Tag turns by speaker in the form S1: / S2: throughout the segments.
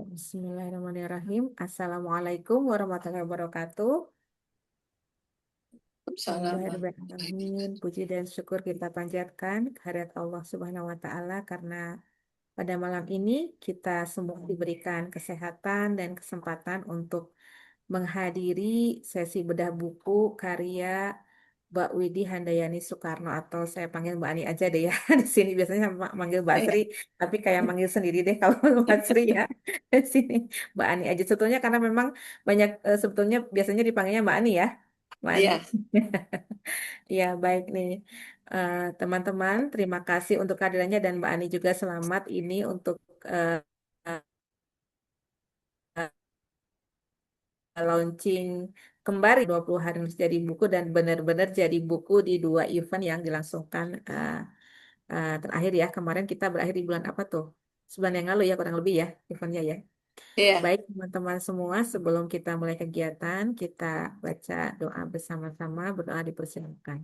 S1: Bismillahirrahmanirrahim. Assalamualaikum warahmatullahi wabarakatuh.
S2: Salam.
S1: Alhamdulillahirrahmanirrahim. Puji dan syukur kita panjatkan kehadirat Allah Subhanahu wa Ta'ala karena pada malam ini kita semua diberikan kesehatan dan kesempatan untuk menghadiri sesi bedah buku karya Mbak Widi Handayani Soekarno atau saya panggil Mbak Ani aja deh ya. Di sini biasanya manggil Mbak
S2: Ya,
S1: Sri, tapi kayak manggil sendiri deh kalau Mbak Sri ya. Di sini Mbak Ani aja. Sebetulnya karena memang banyak sebetulnya biasanya dipanggilnya Mbak Ani ya. Mbak Ani.
S2: iya,
S1: Ya, baik nih. Teman-teman, terima kasih untuk kehadirannya dan Mbak Ani juga selamat ini untuk eh, launching kembali 20 hari nulis jadi buku dan benar-benar jadi buku di dua event yang dilangsungkan terakhir ya. Kemarin kita berakhir di bulan apa tuh? Sebulan yang lalu ya kurang lebih ya eventnya ya.
S2: iya.
S1: Baik teman-teman semua, sebelum kita mulai kegiatan, kita baca doa bersama-sama, berdoa dipersilakan.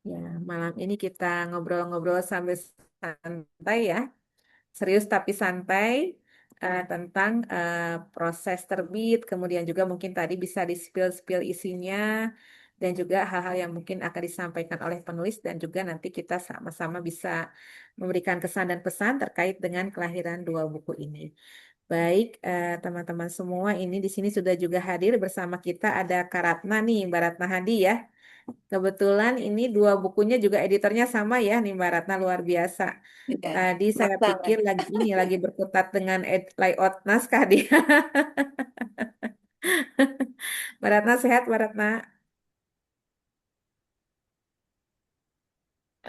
S1: Ya, malam ini kita ngobrol-ngobrol sambil santai ya. Serius tapi santai tentang proses terbit, kemudian juga mungkin tadi bisa di-spill-spill isinya, dan juga hal-hal yang mungkin akan disampaikan oleh penulis, dan juga nanti kita sama-sama bisa memberikan kesan dan pesan terkait dengan kelahiran dua buku ini. Baik, teman-teman semua, ini di sini sudah juga hadir bersama kita ada Kak Ratna nih, Mbak Ratna Hadi ya. Kebetulan ini dua bukunya juga editornya sama ya nih Mbak Ratna, luar biasa.
S2: Iya.
S1: Tadi saya
S2: Masalah.
S1: pikir lagi berkutat dengan layout naskah dia. Mbak Ratna sehat, Mbak Ratna?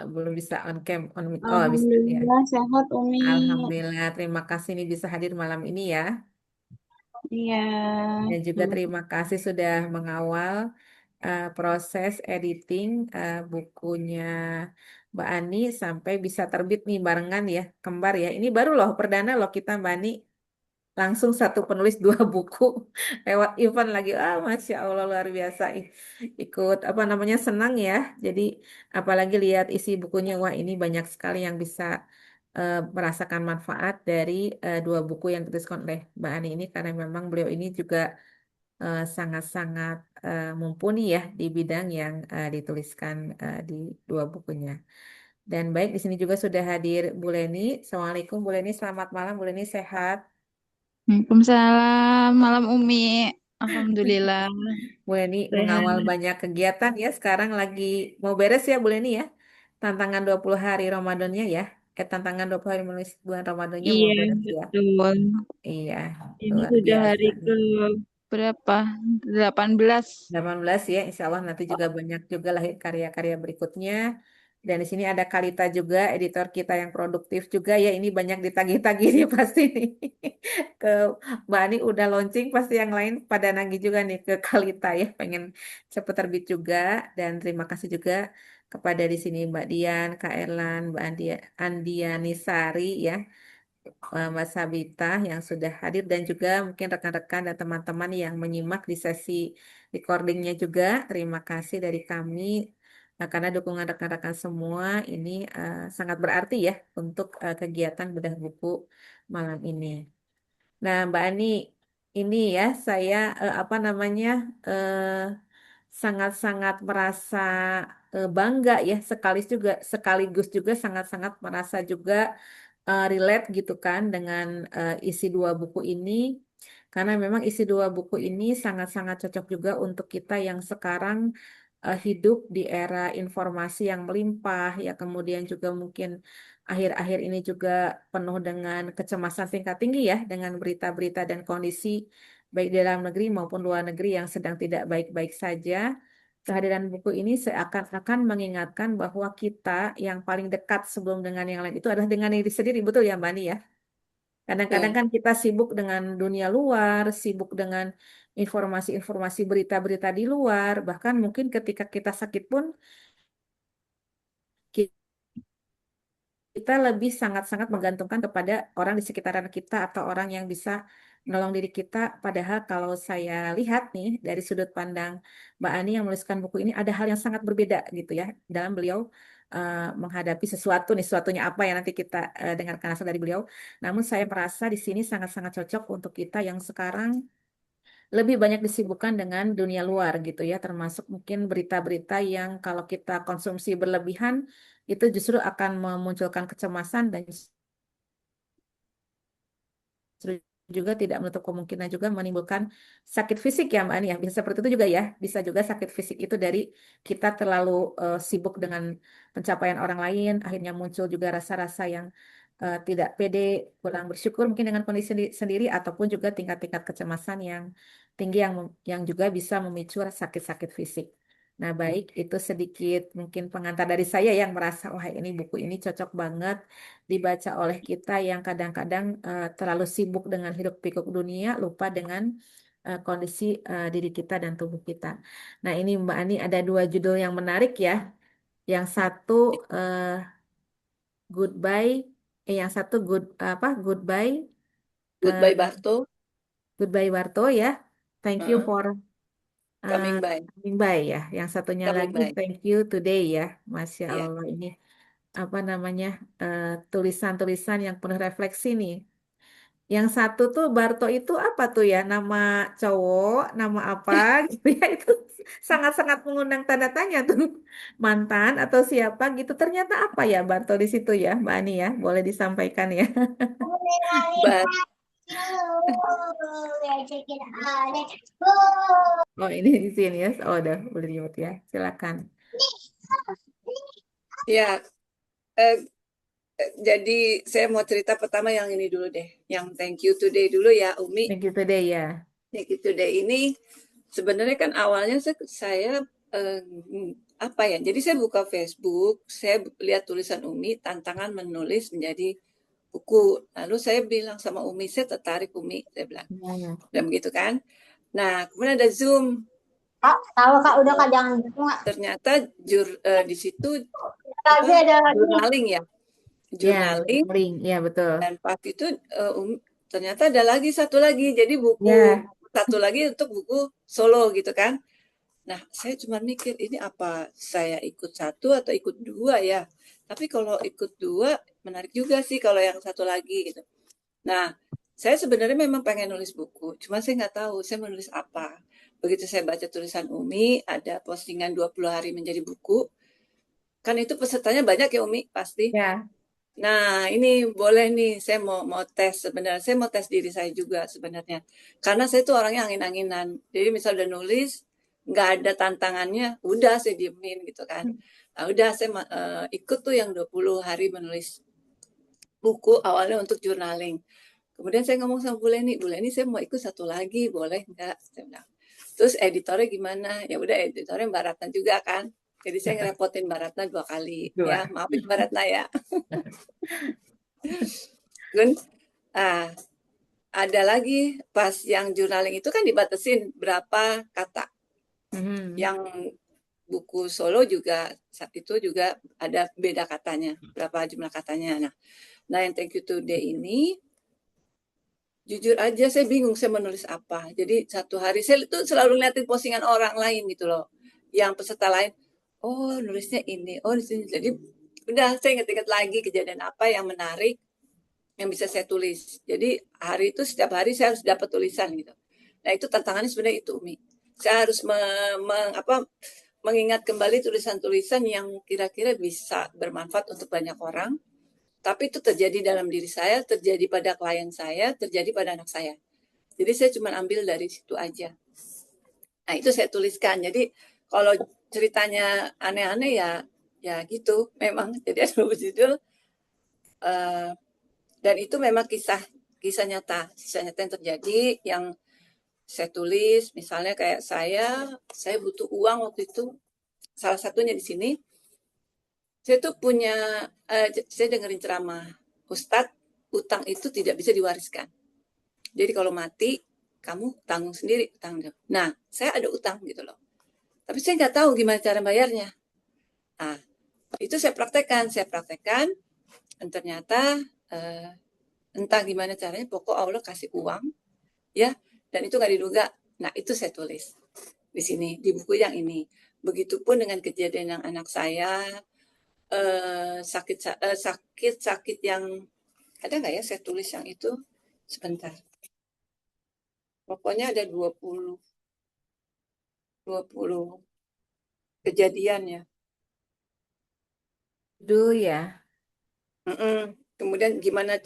S1: Belum bisa on cam, on mic. Oh bisa ya.
S2: Alhamdulillah sehat Umi.
S1: Alhamdulillah, terima kasih nih bisa hadir malam ini ya.
S2: Iya.
S1: Dan juga
S2: Hmm.
S1: terima kasih sudah mengawal proses editing bukunya Mbak Ani sampai bisa terbit nih barengan ya, kembar ya. Ini baru loh perdana loh kita Mbak Ani langsung satu penulis dua buku lewat event lagi. Ah, Masya Allah luar biasa. Ikut apa namanya senang ya. Jadi apalagi lihat isi bukunya, wah ini banyak sekali yang bisa merasakan manfaat dari dua buku yang dituliskan oleh Mbak Ani ini karena memang beliau ini juga sangat-sangat mumpuni ya di bidang yang dituliskan di dua bukunya. Dan baik di sini juga sudah hadir Bu Leni. Assalamualaikum Bu Leni, selamat malam Bu Leni sehat.
S2: Waalaikumsalam, malam Umi. Alhamdulillah
S1: Bu Leni mengawal
S2: sehat.
S1: banyak kegiatan ya. Sekarang lagi mau beres ya Bu Leni ya. Tantangan 20 hari Ramadannya ya. Tantangan 20 hari menulis bulan Ramadannya mau
S2: Iya,
S1: beres ya.
S2: betul.
S1: Iya,
S2: Ini
S1: luar
S2: sudah
S1: biasa
S2: hari
S1: nih.
S2: ke berapa? 18.
S1: 18 ya, insya Allah nanti juga banyak juga lahir karya-karya berikutnya. Dan di sini ada Kalita juga, editor kita yang produktif juga ya. Ini banyak ditagih-tagih nih pasti nih. Ke Mbak Ani udah launching, pasti yang lain pada nagih juga nih ke Kalita ya. Pengen cepet terbit juga. Dan terima kasih juga kepada di sini Mbak Dian, Kak Erlan, Mbak Andiani Sari ya. Mbak Sabita yang sudah hadir dan juga mungkin rekan-rekan dan teman-teman yang menyimak di sesi recordingnya juga. Terima kasih dari kami karena dukungan rekan-rekan semua ini sangat berarti ya untuk kegiatan bedah buku malam ini. Nah, Mbak Ani, ini ya saya apa namanya sangat-sangat merasa bangga ya sekaligus juga sangat-sangat merasa juga relate gitu kan dengan isi dua buku ini karena memang isi dua buku ini sangat-sangat cocok juga untuk kita yang sekarang hidup di era informasi yang melimpah ya kemudian juga mungkin akhir-akhir ini juga penuh dengan kecemasan tingkat tinggi ya dengan berita-berita dan kondisi baik di dalam negeri maupun luar negeri yang sedang tidak baik-baik saja. Kehadiran buku ini seakan-akan mengingatkan bahwa kita yang paling dekat sebelum dengan yang lain itu adalah dengan diri sendiri, betul ya Mbak Ani ya? Kadang-kadang
S2: Betul.
S1: kan kita sibuk dengan dunia luar, sibuk dengan informasi-informasi berita-berita di luar, bahkan mungkin ketika kita sakit pun kita lebih sangat-sangat menggantungkan kepada orang di sekitaran kita atau orang yang bisa nolong diri kita. Padahal kalau saya lihat nih dari sudut pandang Mbak Ani yang menuliskan buku ini ada hal yang sangat berbeda gitu ya dalam beliau menghadapi sesuatu nih, sesuatunya apa yang nanti kita dengarkan asal dari beliau. Namun saya merasa di sini sangat-sangat cocok untuk kita yang sekarang lebih banyak disibukkan dengan dunia luar gitu ya, termasuk mungkin berita-berita yang kalau kita konsumsi berlebihan itu justru akan memunculkan kecemasan dan justru juga tidak menutup kemungkinan juga menimbulkan sakit fisik ya Mbak Ani ya. Bisa seperti itu juga ya. Bisa juga sakit fisik itu dari kita terlalu sibuk dengan pencapaian orang lain, akhirnya muncul juga rasa-rasa yang tidak pede, kurang bersyukur mungkin dengan kondisi sendiri ataupun juga tingkat-tingkat kecemasan yang tinggi yang juga bisa memicu sakit-sakit fisik. Nah, baik itu sedikit mungkin pengantar dari saya yang merasa wah ini buku ini cocok banget dibaca oleh kita yang kadang-kadang terlalu sibuk dengan hiruk pikuk dunia, lupa dengan kondisi diri kita dan tubuh kita. Nah, ini Mbak Ani ada dua judul yang menarik ya. Yang satu Goodbye, yang satu Goodbye, eh,
S3: Goodbye Barto,
S1: Goodbye Warto ya. Thank you
S3: uh,
S1: for eh,
S3: coming by,
S1: coming by ya. Yang satunya
S3: coming
S1: lagi
S3: by.
S1: Thank you today ya. Masya
S3: Iya.
S1: Allah ini apa namanya tulisan-tulisan yang penuh refleksi nih. Yang satu tuh Barto itu apa tuh ya? Nama cowok, nama apa gitu ya? Itu sangat-sangat mengundang tanda tanya tuh. Mantan atau siapa gitu. Ternyata apa ya Barto di situ ya, Mbak Ani ya? Boleh disampaikan ya.
S3: But
S1: Oh ini di sini ya. Oh udah boleh di ya. Silakan.
S3: ya, eh, jadi saya mau cerita pertama yang ini dulu deh. Yang thank you today dulu ya, Umi.
S1: Thank you today ya.
S3: Thank you today ini sebenarnya kan awalnya saya eh, apa ya? Jadi saya buka Facebook, saya lihat tulisan Umi, tantangan menulis menjadi buku. Lalu saya bilang sama Umi, saya tertarik Umi, saya bilang.
S1: Ya.
S3: Dan begitu kan. Nah, kemudian ada Zoom.
S4: Kak, tahu Kak, udah Kak, jangan gitu nggak.
S3: Ternyata di situ
S4: Lagi ada lagi.
S3: journaling ya,
S1: Ya,
S3: journaling.
S1: link. Ya, betul.
S3: Dan pas itu ternyata ada lagi satu lagi, jadi buku
S1: Ya,
S3: satu lagi untuk buku solo gitu kan. Nah, saya cuma mikir ini apa saya ikut satu atau ikut dua ya. Tapi kalau ikut dua menarik juga sih kalau yang satu lagi gitu. Nah, saya sebenarnya memang pengen nulis buku, cuma saya nggak tahu saya menulis apa. Begitu saya baca tulisan Umi, ada postingan 20 hari menjadi buku, kan itu pesertanya banyak ya Umi, pasti.
S1: ya.
S3: Nah, ini boleh nih, saya mau tes sebenarnya. Saya mau tes diri saya juga sebenarnya. Karena saya tuh orangnya angin-anginan. Jadi misal udah nulis, nggak ada tantangannya, udah saya diemin gitu kan. Nah, udah saya ikut tuh yang 20 hari menulis buku awalnya untuk journaling. Kemudian saya ngomong sama Bu Leni saya mau ikut satu lagi, boleh nggak? Saya bilang. Terus editornya gimana? Ya udah editornya Mbak Ratna juga kan. Jadi saya ngerepotin Mbak Ratna 2 kali. Ya,
S1: Dua.
S3: maafin Mbak Ratna ya. Gun, ah, ada lagi pas yang journaling itu kan dibatasin berapa kata.
S1: Mhm.
S3: Yang buku solo juga saat itu juga ada beda katanya, berapa jumlah katanya. Nah yang thank you today ini jujur aja saya bingung saya menulis apa. Jadi satu hari saya itu selalu ngeliatin postingan orang lain gitu loh. Yang peserta lain, oh nulisnya ini, oh di sini. Jadi udah saya inget-inget lagi kejadian apa yang menarik yang bisa saya tulis. Jadi hari itu setiap hari saya harus dapat tulisan gitu. Nah itu tantangannya sebenarnya itu Umi. Saya harus mengingat kembali tulisan-tulisan yang kira-kira bisa bermanfaat untuk banyak orang. Tapi itu terjadi dalam diri saya, terjadi pada klien saya, terjadi pada anak saya. Jadi saya cuma ambil dari situ aja. Nah itu saya tuliskan. Jadi kalau ceritanya aneh-aneh ya gitu memang. Jadi ada judul dan itu memang kisah nyata yang terjadi yang saya tulis misalnya kayak saya butuh uang waktu itu salah satunya di sini saya tuh punya saya dengerin ceramah Ustadz utang itu tidak bisa diwariskan jadi kalau mati kamu tanggung sendiri tanggung. Nah saya ada utang gitu loh tapi saya nggak tahu gimana cara bayarnya. Nah itu saya praktekkan dan ternyata entah gimana caranya pokok Allah kasih uang ya, dan itu nggak diduga. Nah, itu saya tulis di sini, di buku yang ini. Begitupun dengan kejadian yang anak saya, sakit yang, ada nggak ya saya tulis yang itu? Sebentar. Pokoknya ada 20 kejadian ya.
S1: Aduh ya.
S3: Kemudian gimana,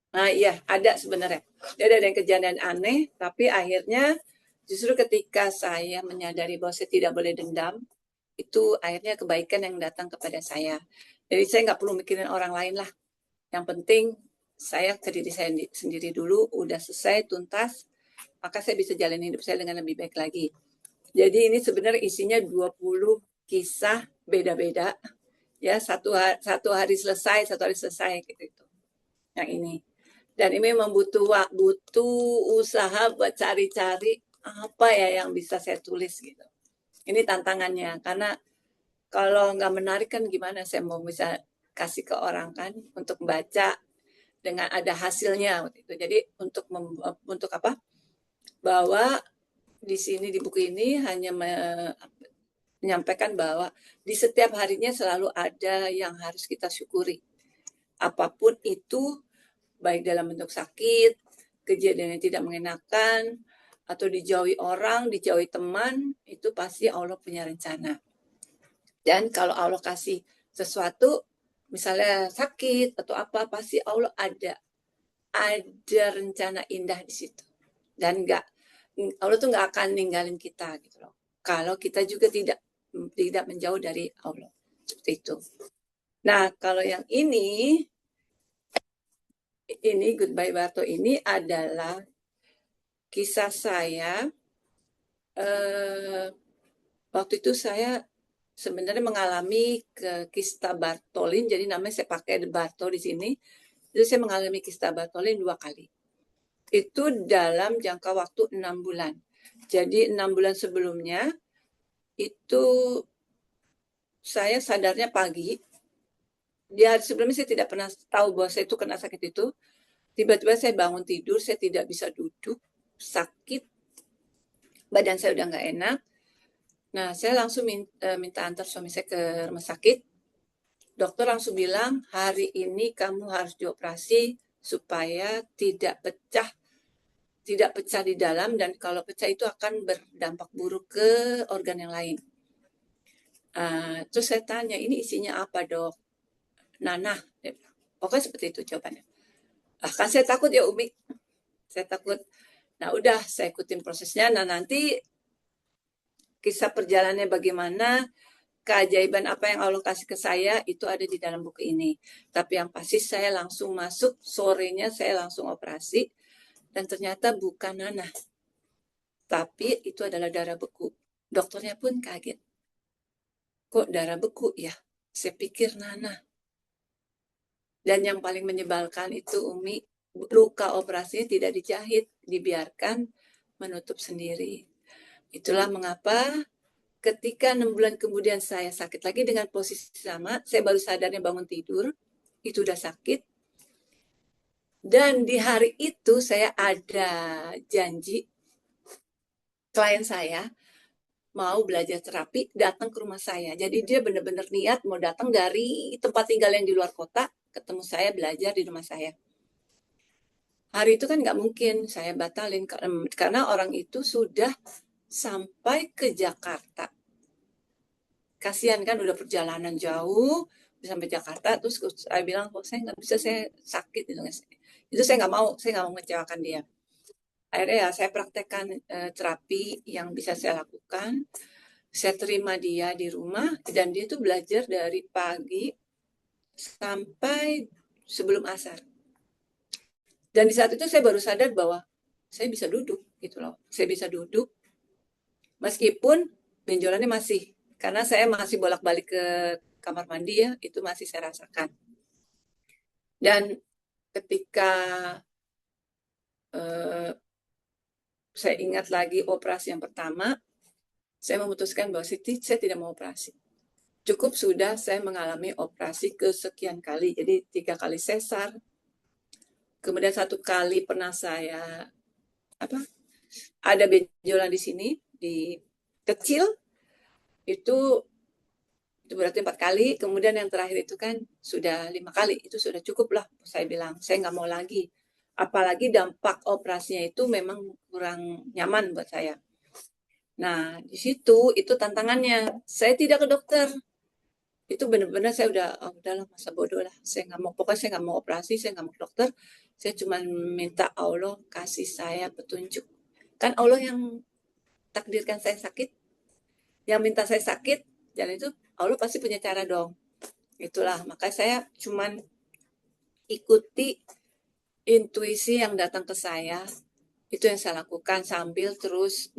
S3: nah iya ada sebenarnya. Dia ada yang kejadian aneh, tapi akhirnya justru ketika saya menyadari bahwa saya tidak boleh dendam, itu akhirnya kebaikan yang datang kepada saya. Jadi saya nggak perlu mikirin orang lain lah. Yang penting saya ke diri saya sendiri dulu, udah selesai, tuntas, maka saya bisa jalan hidup saya dengan lebih baik lagi. Jadi ini sebenarnya isinya 20 kisah beda-beda. Ya, satu hari selesai gitu. Yang ini. Dan ini memang butuh usaha buat cari-cari apa ya yang bisa saya tulis gitu. Ini tantangannya, karena kalau nggak menarik kan gimana saya mau bisa kasih ke orang kan untuk baca dengan ada hasilnya gitu. Jadi untuk apa? Bahwa di sini di buku ini hanya menyampaikan bahwa di setiap harinya selalu ada yang harus kita syukuri. Apapun itu, baik dalam bentuk sakit, kejadian yang tidak mengenakan, atau dijauhi orang, dijauhi teman, itu pasti Allah punya rencana. Dan kalau Allah kasih sesuatu, misalnya sakit atau apa, pasti Allah ada rencana indah di situ. Dan Allah tuh nggak akan ninggalin kita gitu loh. Kalau kita juga tidak menjauh dari Allah. Seperti itu. Nah, kalau yang ini Goodbye Barto ini adalah kisah saya. Waktu itu saya sebenarnya mengalami kista Bartholin, jadi namanya saya pakai Barto di sini. Jadi saya mengalami kista Bartholin 2 kali. Itu dalam jangka waktu 6 bulan. Jadi 6 bulan sebelumnya itu saya sadarnya pagi. Di hari sebelumnya saya tidak pernah tahu bahwa saya itu kena sakit itu. Tiba-tiba saya bangun tidur, saya tidak bisa duduk, sakit, badan saya udah nggak enak. Nah, saya langsung minta antar suami saya ke rumah sakit. Dokter langsung bilang, hari ini kamu harus dioperasi supaya tidak pecah di dalam, dan kalau pecah itu akan berdampak buruk ke organ yang lain. Terus saya tanya, ini isinya apa dok? Nanah. Pokoknya seperti itu jawabannya. Kan saya takut ya Umi. Saya takut. Nah udah saya ikutin prosesnya. Nah nanti kisah perjalanannya bagaimana, keajaiban apa yang Allah kasih ke saya, itu ada di dalam buku ini. Tapi yang pasti saya langsung masuk, sorenya saya langsung operasi. Dan ternyata bukan nanah. Tapi itu adalah darah beku. Dokternya pun kaget. Kok darah beku ya? Saya pikir nanah. Dan yang paling menyebalkan itu Umi, luka operasinya tidak dijahit, dibiarkan menutup sendiri. Itulah mengapa ketika 6 bulan kemudian saya sakit lagi dengan posisi sama, saya baru sadarnya bangun tidur, itu udah sakit. Dan di hari itu saya ada janji klien saya mau belajar terapi datang ke rumah saya. Jadi dia benar-benar niat mau datang dari tempat tinggal yang di luar kota, ketemu saya belajar di rumah saya. Hari itu kan nggak mungkin saya batalin karena orang itu sudah sampai ke Jakarta. Kasihan kan udah perjalanan jauh sampai Jakarta, terus saya bilang kok saya nggak bisa, saya sakit gitu. Itu saya nggak mau mengecewakan dia. Akhirnya ya saya praktekkan terapi yang bisa saya lakukan. Saya terima dia di rumah dan dia tuh belajar dari pagi sampai sebelum asar. Dan di saat itu saya baru sadar bahwa saya bisa duduk gitu loh. Saya bisa duduk meskipun benjolannya masih, karena saya masih bolak-balik ke kamar mandi ya, itu masih saya rasakan. Dan ketika saya ingat lagi operasi yang pertama, saya memutuskan bahwa saya tidak mau operasi. Cukup sudah saya mengalami operasi kesekian kali, jadi 3 kali sesar, Kemudian satu kali pernah saya ada benjolan di sini, di kecil, itu berarti 4 kali. Kemudian yang terakhir itu kan sudah 5 kali. Itu sudah cukup lah, saya bilang. Saya nggak mau lagi. Apalagi dampak operasinya itu memang kurang nyaman buat saya. Nah, di situ itu tantangannya. Saya tidak ke dokter. Itu benar-benar saya udahlah masa bodoh lah. Saya nggak mau, pokoknya saya nggak mau operasi, saya nggak mau ke dokter. Saya cuma minta Allah kasih saya petunjuk. Kan Allah yang takdirkan saya sakit, yang minta saya sakit, dan itu Allah pasti punya cara dong. Itulah, makanya saya cuman ikuti intuisi yang datang ke saya. Itu yang saya lakukan sambil terus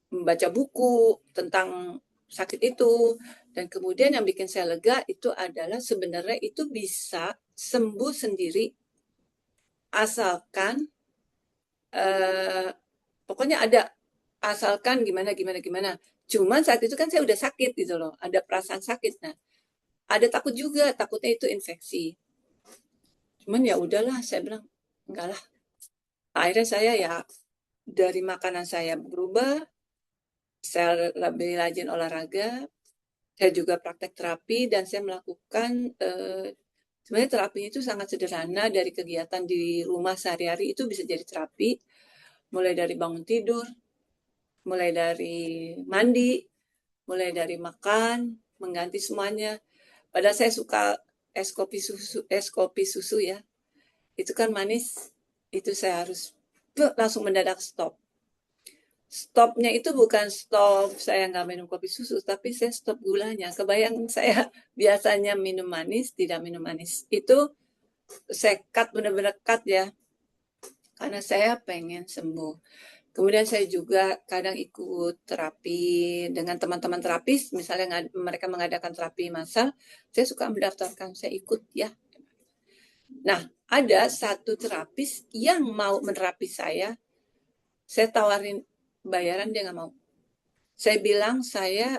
S3: membaca buku tentang sakit itu. Dan kemudian yang bikin saya lega itu adalah sebenarnya itu bisa sembuh sendiri asalkan pokoknya ada asalkan gimana. Cuman saat itu kan saya udah sakit gitu loh, ada perasaan sakit. Nah, ada takut juga, takutnya itu infeksi. Cuman ya udahlah, saya bilang enggak lah. Akhirnya saya ya dari makanan saya berubah, saya lebih rajin olahraga, saya juga praktek terapi dan saya melakukan sebenarnya terapi itu sangat sederhana dari kegiatan di rumah sehari-hari itu bisa jadi terapi, mulai dari bangun tidur, mulai dari mandi, mulai dari makan, mengganti semuanya. Padahal saya suka es kopi susu ya. Itu kan manis, itu saya harus langsung mendadak stop. Stopnya itu bukan stop saya nggak minum kopi susu, tapi saya stop gulanya. Kebayang saya biasanya minum manis, tidak minum manis. Itu saya cut, benar-benar cut ya. Karena saya pengen sembuh. Kemudian saya juga kadang ikut terapi dengan teman-teman terapis, misalnya mereka mengadakan terapi massal, saya suka mendaftarkan, saya ikut ya. Nah, ada satu terapis yang mau menerapi saya tawarin bayaran, dia nggak mau. Saya bilang saya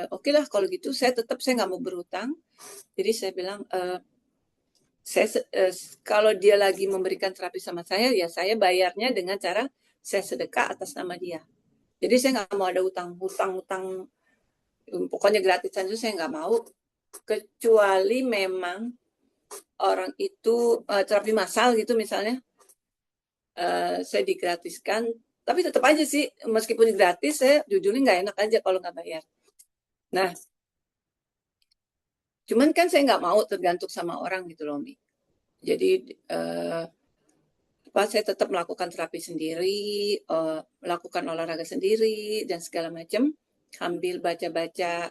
S3: oke lah kalau gitu saya nggak mau berhutang. Jadi saya bilang kalau dia lagi memberikan terapi sama saya ya saya bayarnya dengan cara saya sedekah atas nama dia. Jadi saya nggak mau ada hutang pokoknya gratisan itu saya nggak mau, kecuali memang orang itu terapi massal gitu misalnya saya digratiskan, tapi tetap aja sih meskipun gratis saya jujurnya nggak enak aja kalau nggak bayar. Nah, cuman kan saya nggak mau tergantung sama orang gitu loh, Mi. Jadi saya tetap melakukan terapi sendiri, melakukan olahraga sendiri dan segala macam, sambil baca-baca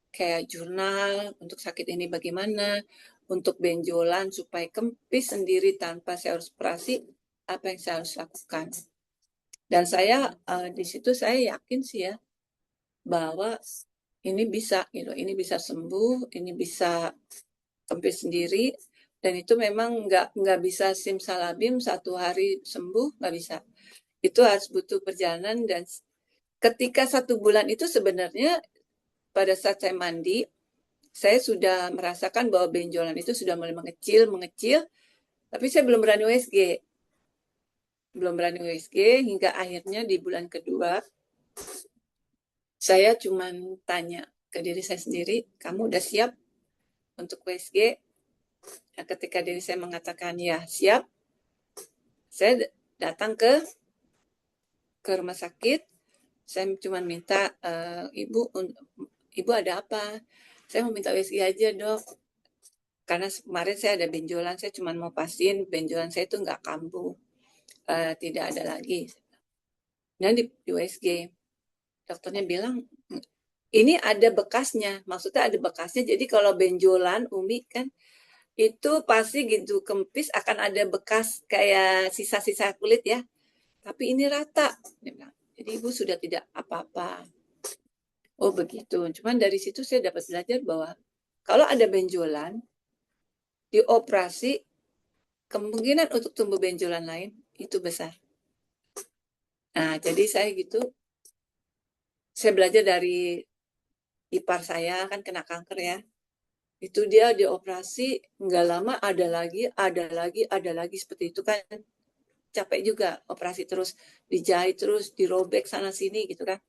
S3: kayak jurnal untuk sakit ini bagaimana, untuk benjolan supaya kempis sendiri tanpa saya harus operasi, apa yang saya harus lakukan. Dan saya di situ saya yakin sih ya bahwa ini bisa gitu, ini bisa sembuh, ini bisa kempis sendiri, dan itu memang nggak bisa simsalabim 1 hari sembuh, nggak bisa. Itu harus butuh perjalanan, dan ketika 1 bulan itu sebenarnya pada saat saya mandi, saya sudah merasakan bahwa benjolan itu sudah mulai mengecil, tapi saya belum berani USG. Hingga akhirnya di bulan kedua, saya cuma tanya ke diri saya sendiri, kamu udah siap untuk USG? Nah, ketika diri saya mengatakan ya siap, saya datang ke rumah sakit. Saya cuma minta, ibu ada apa? Saya mau minta USG aja dok. Karena kemarin saya ada benjolan, saya cuma mau pastiin benjolan saya itu nggak kambuh, tidak ada lagi. Dan di USG, dokternya bilang, ini ada bekasnya, maksudnya ada bekasnya. Jadi kalau benjolan, Umi kan, itu pasti gitu kempis akan ada bekas kayak sisa-sisa kulit ya. Tapi ini rata. Jadi ibu sudah tidak apa-apa. Oh begitu. Cuman dari situ saya dapat belajar bahwa kalau ada benjolan, dioperasi, kemungkinan untuk tumbuh benjolan lain itu besar. Nah, jadi saya gitu, saya belajar dari ipar saya kan kena kanker ya. Itu dia dioperasi, nggak lama ada lagi seperti itu kan. Capek juga operasi terus, dijahit terus, dirobek sana sini gitu kan.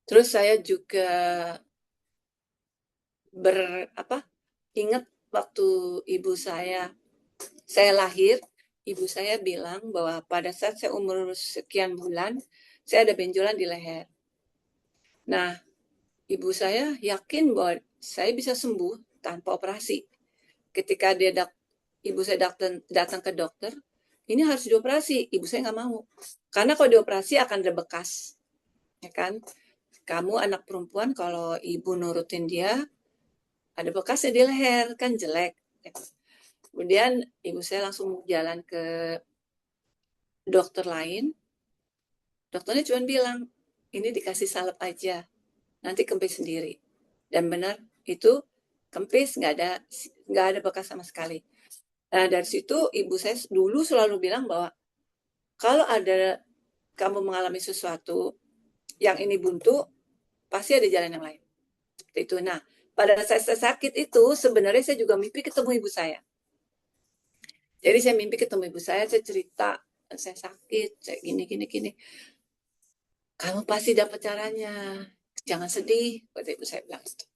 S3: Terus saya juga ingat waktu ibu saya lahir, ibu saya bilang bahwa pada saat saya umur sekian bulan, saya ada benjolan di leher. Nah, ibu saya yakin bahwa saya bisa sembuh tanpa operasi. Ketika ibu saya datang ke dokter, ini harus dioperasi. Ibu saya nggak mau. Karena kalau dioperasi akan ada bekas. Ya kan? Kamu anak perempuan, kalau ibu nurutin dia, ada bekasnya di leher, kan jelek. Kemudian ibu saya langsung jalan ke dokter lain. Dokternya cuma bilang, ini dikasih salep aja, nanti kempis sendiri. Dan benar, itu kempis, nggak ada bekas sama sekali. Nah, dari situ ibu saya dulu selalu bilang bahwa kalau ada kamu mengalami sesuatu yang ini buntu, pasti ada jalan yang lain. Seperti itu. Nah, pada saat saya sakit itu, sebenarnya saya juga mimpi ketemu ibu saya. Jadi saya mimpi ketemu ibu saya cerita, saya sakit, saya gini. Kamu pasti dapat caranya. Jangan sedih, kata ibu saya bilang itu.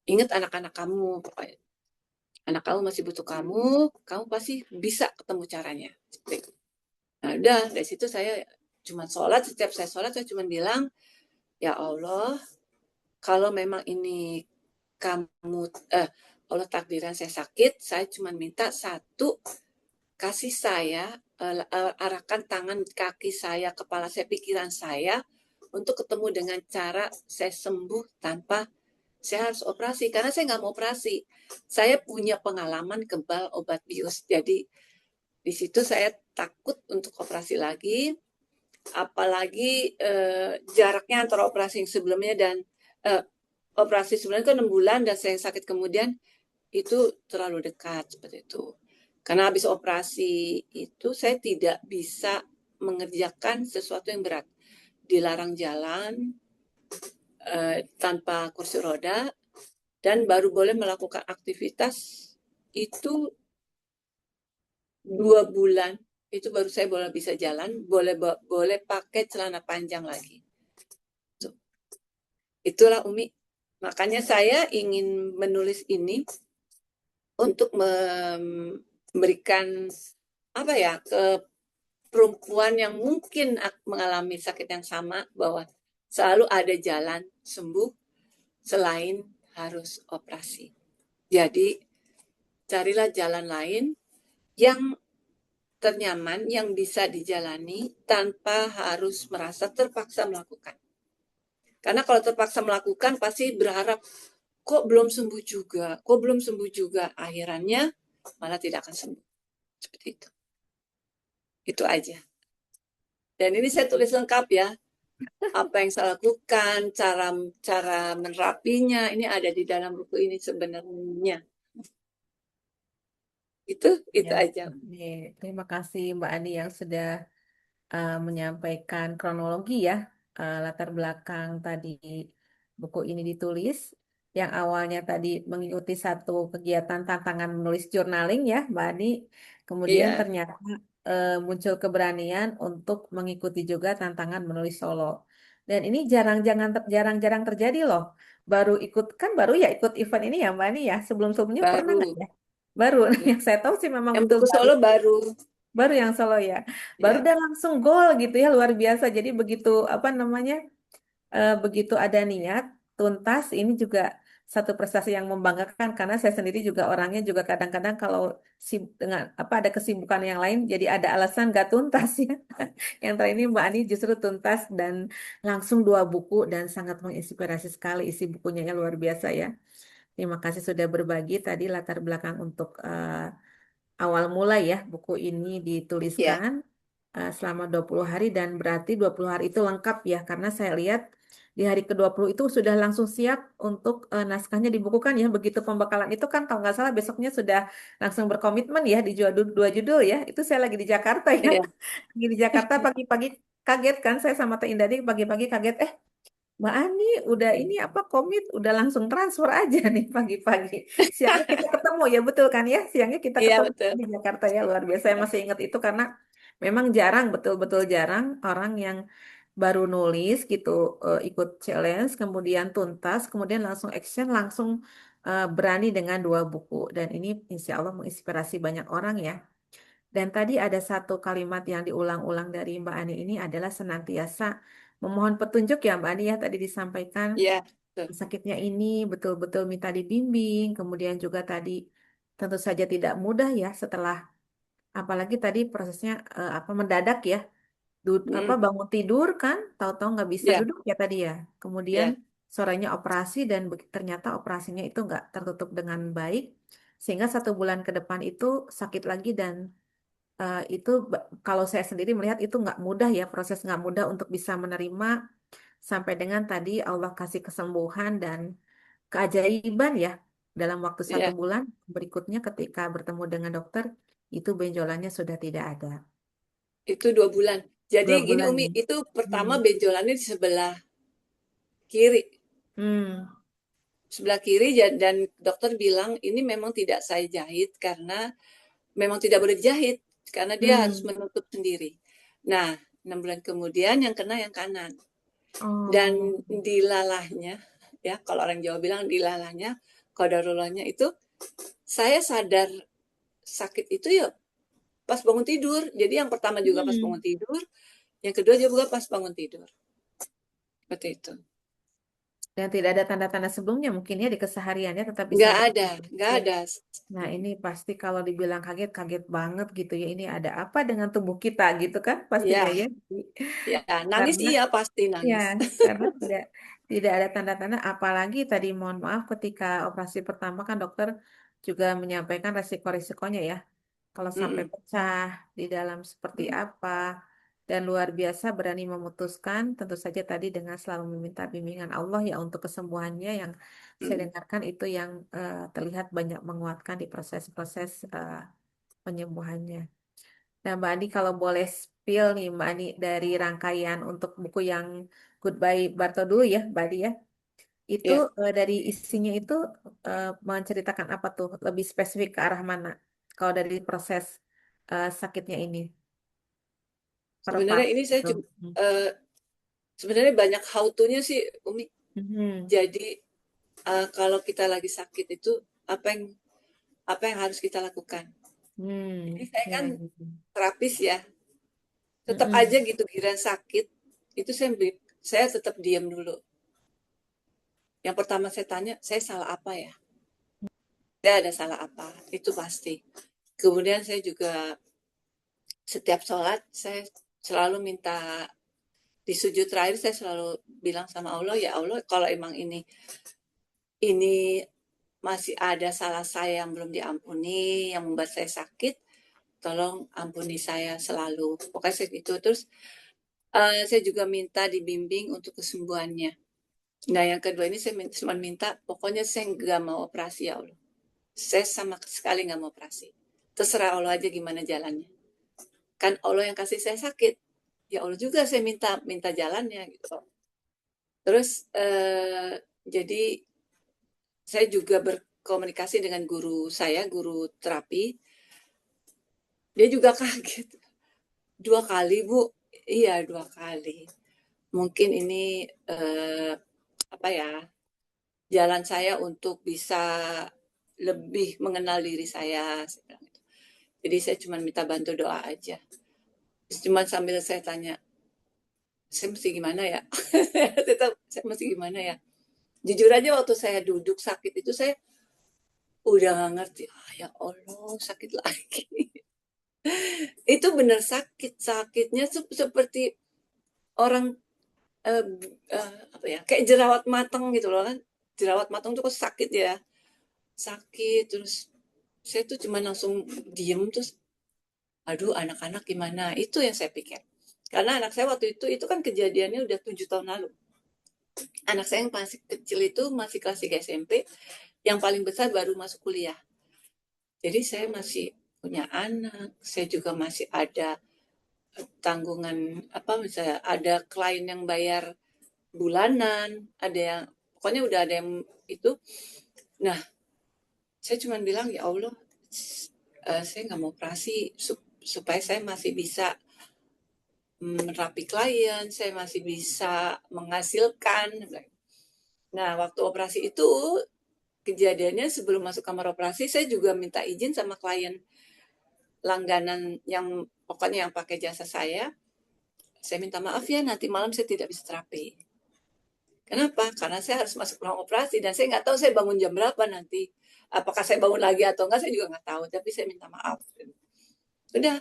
S3: Ingat anak-anak kamu, pokoknya. Anak kamu masih butuh kamu pasti bisa ketemu caranya. Nah, udah dari situ saya cuma sholat, setiap saya sholat saya cuma bilang, ya Allah, kalau memang ini kamu, Allah takdiran saya sakit, saya cuma minta satu, kasih saya, arahkan tangan, kaki saya, kepala saya, pikiran saya, untuk ketemu dengan cara saya sembuh tanpa saya harus operasi. Karena saya nggak mau operasi. Saya punya pengalaman kebal obat bius. Jadi di situ saya takut untuk operasi lagi. Apalagi jaraknya antara operasi yang sebelumnya dan operasi sebelumnya kan 6 bulan dan saya sakit kemudian, itu terlalu dekat seperti itu. Karena habis operasi itu saya tidak bisa mengerjakan sesuatu yang berat. Dilarang jalan tanpa kursi roda dan baru boleh melakukan aktivitas itu 2 bulan. Itu baru saya boleh bisa jalan, boleh pakai celana panjang lagi. Itulah Umi. Makanya saya ingin menulis ini untuk memberikan ke perempuan yang mungkin mengalami sakit yang sama, bahwa selalu ada jalan sembuh selain harus operasi. Jadi carilah jalan lain yang ternyaman, yang bisa dijalani tanpa harus merasa terpaksa melakukan. Karena kalau terpaksa melakukan pasti berharap, kok belum sembuh juga, akhirannya malah tidak akan sembuh. Seperti itu. Itu aja. Dan ini saya tulis lengkap ya. Apa yang saya lakukan, cara menerapinya, ini ada di dalam buku ini sebenarnya. Itu
S1: Ya,
S3: aja.
S1: terima kasih Mbak Ani yang sudah menyampaikan kronologi ya, latar belakang tadi buku ini ditulis. Yang awalnya tadi mengikuti satu kegiatan tantangan menulis journaling ya, Mbak Ani. Kemudian
S3: Iya,
S1: ternyata muncul keberanian untuk mengikuti juga tantangan menulis solo. Dan ini jarang-jarang terjadi loh. Baru ya ikut event ini ya Mbak Ani ya. Sebelum-sebelumnya pernah nggak
S3: baru.
S1: ya? Baru.
S3: Ya.
S1: Yang saya tahu sih memang
S3: Yang
S1: betul
S3: buku
S1: baru.
S3: solo baru.
S1: Baru yang solo ya. Baru
S3: Ya,
S1: dan langsung gol gitu ya, luar biasa. Jadi begitu apa namanya? Begitu ada niat tuntas, ini juga satu prestasi yang membanggakan karena saya sendiri juga orangnya juga kadang-kadang kalau dengan apa ada kesibukan yang lain jadi ada alasan gak tuntas ya. Yang terakhir ini Mbak Ani justru tuntas dan langsung 2 buku dan sangat menginspirasi sekali isi bukunya ya, luar biasa ya. Terima kasih sudah berbagi tadi latar belakang untuk awal mulai ya buku ini
S3: ya,
S1: dituliskan selama 20 hari dan berarti 20 hari itu lengkap ya karena saya lihat di hari ke-20 itu sudah langsung siap untuk naskahnya dibukukan ya. Begitu pembekalan itu kan kalau nggak salah besoknya sudah langsung berkomitmen ya di 2 judul ya. Itu saya lagi di Jakarta ya.
S3: ya.
S1: Lagi di Jakarta pagi-pagi kaget kan saya sama Teh Indadi pagi-pagi kaget Mbak Ani udah ini apa komit udah langsung transfer aja nih pagi-pagi. Siangnya kita ketemu ya betul kan ya? Siangnya kita
S3: Iya
S1: ketemu
S3: betul.
S1: di Jakarta ya luar biasa. Saya masih ingat itu karena memang jarang betul-betul jarang orang yang baru nulis gitu ikut challenge kemudian tuntas kemudian langsung action langsung berani dengan 2 buku dan ini insya Allah menginspirasi banyak orang ya. Dan tadi ada satu kalimat yang diulang-ulang dari Mbak Ani ini adalah senantiasa memohon petunjuk ya Mbak Ani ya tadi disampaikan
S3: Iya betul.
S1: sakitnya ini betul-betul minta dibimbing, kemudian juga tadi tentu saja tidak mudah ya setelah apalagi tadi prosesnya apa mendadak ya, apa
S3: Mm-mm.
S1: bangun tidur kan, tahu-tahu nggak bisa
S3: Iya
S1: duduk ya tadi ya, kemudian
S3: iya
S1: sorenya operasi dan ternyata operasinya itu nggak tertutup dengan baik, sehingga 1 bulan ke depan itu sakit lagi dan itu kalau saya sendiri melihat itu nggak mudah ya proses nggak mudah untuk bisa menerima sampai dengan tadi Allah kasih kesembuhan dan keajaiban ya dalam waktu satu
S3: iya.
S1: bulan berikutnya ketika bertemu dengan dokter itu benjolannya sudah tidak ada.
S3: Itu 2 bulan. Jadi
S1: dua
S3: gini
S1: bulan
S3: Umi,
S1: ya.
S3: itu pertama
S1: Hmm.
S3: benjolannya di sebelah kiri.
S1: Hmm.
S3: Sebelah kiri dan dokter bilang ini memang tidak saya jahit karena memang tidak boleh dijahit karena dia harus
S1: Hmm.
S3: menutup sendiri. Nah, 6 bulan kemudian yang kena yang kanan dan
S1: Oh.
S3: di lalahnya, ya kalau orang Jawa bilang di lalahnya, qadarullahnya itu saya sadar sakit itu ya pas bangun tidur. Jadi yang pertama juga pas
S1: Hmm.
S3: bangun tidur, yang kedua juga pas bangun tidur. Seperti itu.
S1: Dan tidak ada tanda-tanda sebelumnya mungkin ya di kesehariannya tetap bisa
S3: Nggak ada,
S1: beraktivitas
S3: nggak
S1: ya.
S3: ada.
S1: Nah, ini pasti kalau dibilang kaget, kaget banget gitu ya. Ini ada apa dengan tubuh kita gitu kan pastinya
S3: Ya,
S1: ya.
S3: ya nangis
S1: Karena
S3: iya pasti
S1: ya,
S3: nangis.
S1: karena tidak ada tanda-tanda apalagi tadi mohon maaf ketika operasi pertama kan dokter juga menyampaikan resiko-resikonya ya. Kalau sampai
S3: Mm-mm.
S1: pecah di dalam seperti apa dan luar biasa berani memutuskan tentu saja tadi dengan selalu meminta bimbingan Allah ya untuk kesembuhannya yang saya
S3: Mm-mm.
S1: dengarkan itu yang terlihat banyak menguatkan di proses-proses penyembuhannya. Nah, Mbak Andi kalau boleh spill nih Mbak Andi dari rangkaian untuk buku yang Goodbye Barto dulu ya, Mbak Andi ya. Itu
S3: Ya,
S1: dari isinya itu menceritakan apa tuh? Lebih spesifik ke arah mana? Kalau dari proses sakitnya ini per
S3: sebenarnya
S1: part
S3: ini saya
S1: gitu.
S3: cuma sebenarnya banyak how to-nya sih Umi.
S1: Mhm.
S3: Jadi kalau kita lagi sakit itu apa yang apa yang harus kita lakukan. Jadi saya
S1: Ya,
S3: kan
S1: gitu.
S3: terapis ya, tetap
S1: Mhm.
S3: aja gitu giliran sakit itu saya tetap diam dulu. Yang pertama saya tanya, saya salah apa ya? Saya ada salah apa? Itu pasti. Kemudian saya juga setiap sholat saya selalu minta di sujud terakhir saya selalu bilang sama Allah ya Allah kalau emang ini masih ada salah saya yang belum diampuni yang membuat saya sakit tolong ampuni saya selalu pokoknya saya gitu terus saya juga minta dibimbing untuk kesembuhannya. Nah yang kedua ini saya cuma minta pokoknya saya nggak mau operasi ya Allah, saya sama sekali nggak mau operasi, terserah Allah aja gimana jalannya, kan Allah yang kasih saya sakit, ya Allah juga saya minta minta jalannya gitu. Terus jadi saya juga berkomunikasi dengan guru saya, guru terapi. Dia juga kaget. 2 kali, Bu. Iya, 2 kali. Mungkin ini apa ya? Jalan saya untuk bisa lebih mengenal diri saya. Jadi saya cuma minta bantu doa aja. Cuma sambil saya tanya, saya mesti gimana ya? Tetap saya mesti gimana ya? Jujur aja waktu saya duduk sakit itu saya udah nggak ngerti. Ah, ya Allah, sakit lagi. Itu benar sakit, sakitnya seperti orang eh, apa ya, kayak jerawat matang gitu loh kan. Jerawat matang tuh kok sakit ya. Sakit terus saya tuh cuma langsung diem terus aduh anak-anak gimana? Itu yang saya pikir. Karena anak saya waktu itu kan kejadiannya udah 7 tahun lalu. Anak saya yang masih kecil itu masih kelas 3 SMP, yang paling besar baru masuk kuliah. Jadi saya masih punya anak, saya juga masih ada tanggungan apa misalnya ada klien yang bayar bulanan, ada yang pokoknya udah ada yang itu. Nah, saya cuma bilang ya Allah, saya nggak mau operasi supaya saya masih bisa merapi klien, saya masih bisa menghasilkan. Nah, waktu operasi itu kejadiannya sebelum masuk kamar operasi saya juga minta izin sama klien langganan yang pokoknya yang pakai jasa saya minta maaf ya nanti malam saya tidak bisa terapi. Kenapa? Karena saya harus masuk ruang operasi dan saya nggak tahu saya bangun jam berapa nanti. Apakah saya bangun lagi atau enggak saya juga nggak tahu, tapi saya minta maaf. Udah,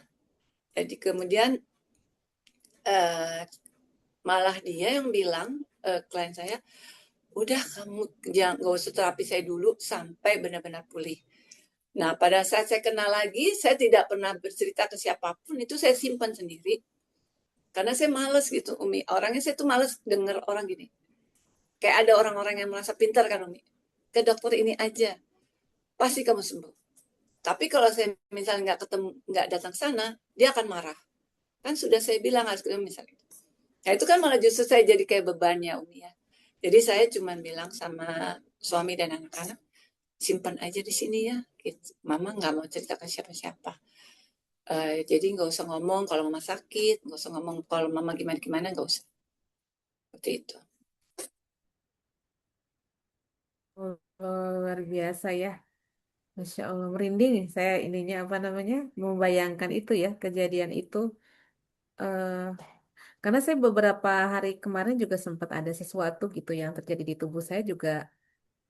S3: jadi kemudian malah dia yang bilang klien saya, udah kamu jangan nggak usah terapi saya dulu sampai benar-benar pulih. Nah, pada saat saya kenal lagi, saya tidak pernah bercerita ke siapapun, itu saya simpan sendiri. Karena saya males gitu, Umi. Orangnya saya tuh males denger orang gini. Kayak ada orang-orang yang merasa pintar kan, Umi. Ke dokter ini aja, pasti kamu sembuh. Tapi kalau saya misalnya nggak ketemu, nggak datang ke sana, dia akan marah. Kan sudah saya bilang harus ketemu misalnya. Nah, itu kan malah justru saya jadi kayak bebannya, Umi ya. Jadi saya cuma bilang sama suami dan anak-anak, simpan aja di sini ya. Gitu. Mama nggak mau cerita ke siapa-siapa. Jadi nggak usah ngomong kalau mama sakit, nggak usah ngomong kalau mama gimana-gimana, nggak usah. Seperti itu.
S1: Oh, luar biasa ya. Masya Allah, merinding nih saya ininya apa namanya, membayangkan itu ya, kejadian itu. eh karena saya beberapa hari kemarin juga sempat ada sesuatu gitu yang terjadi di tubuh saya juga,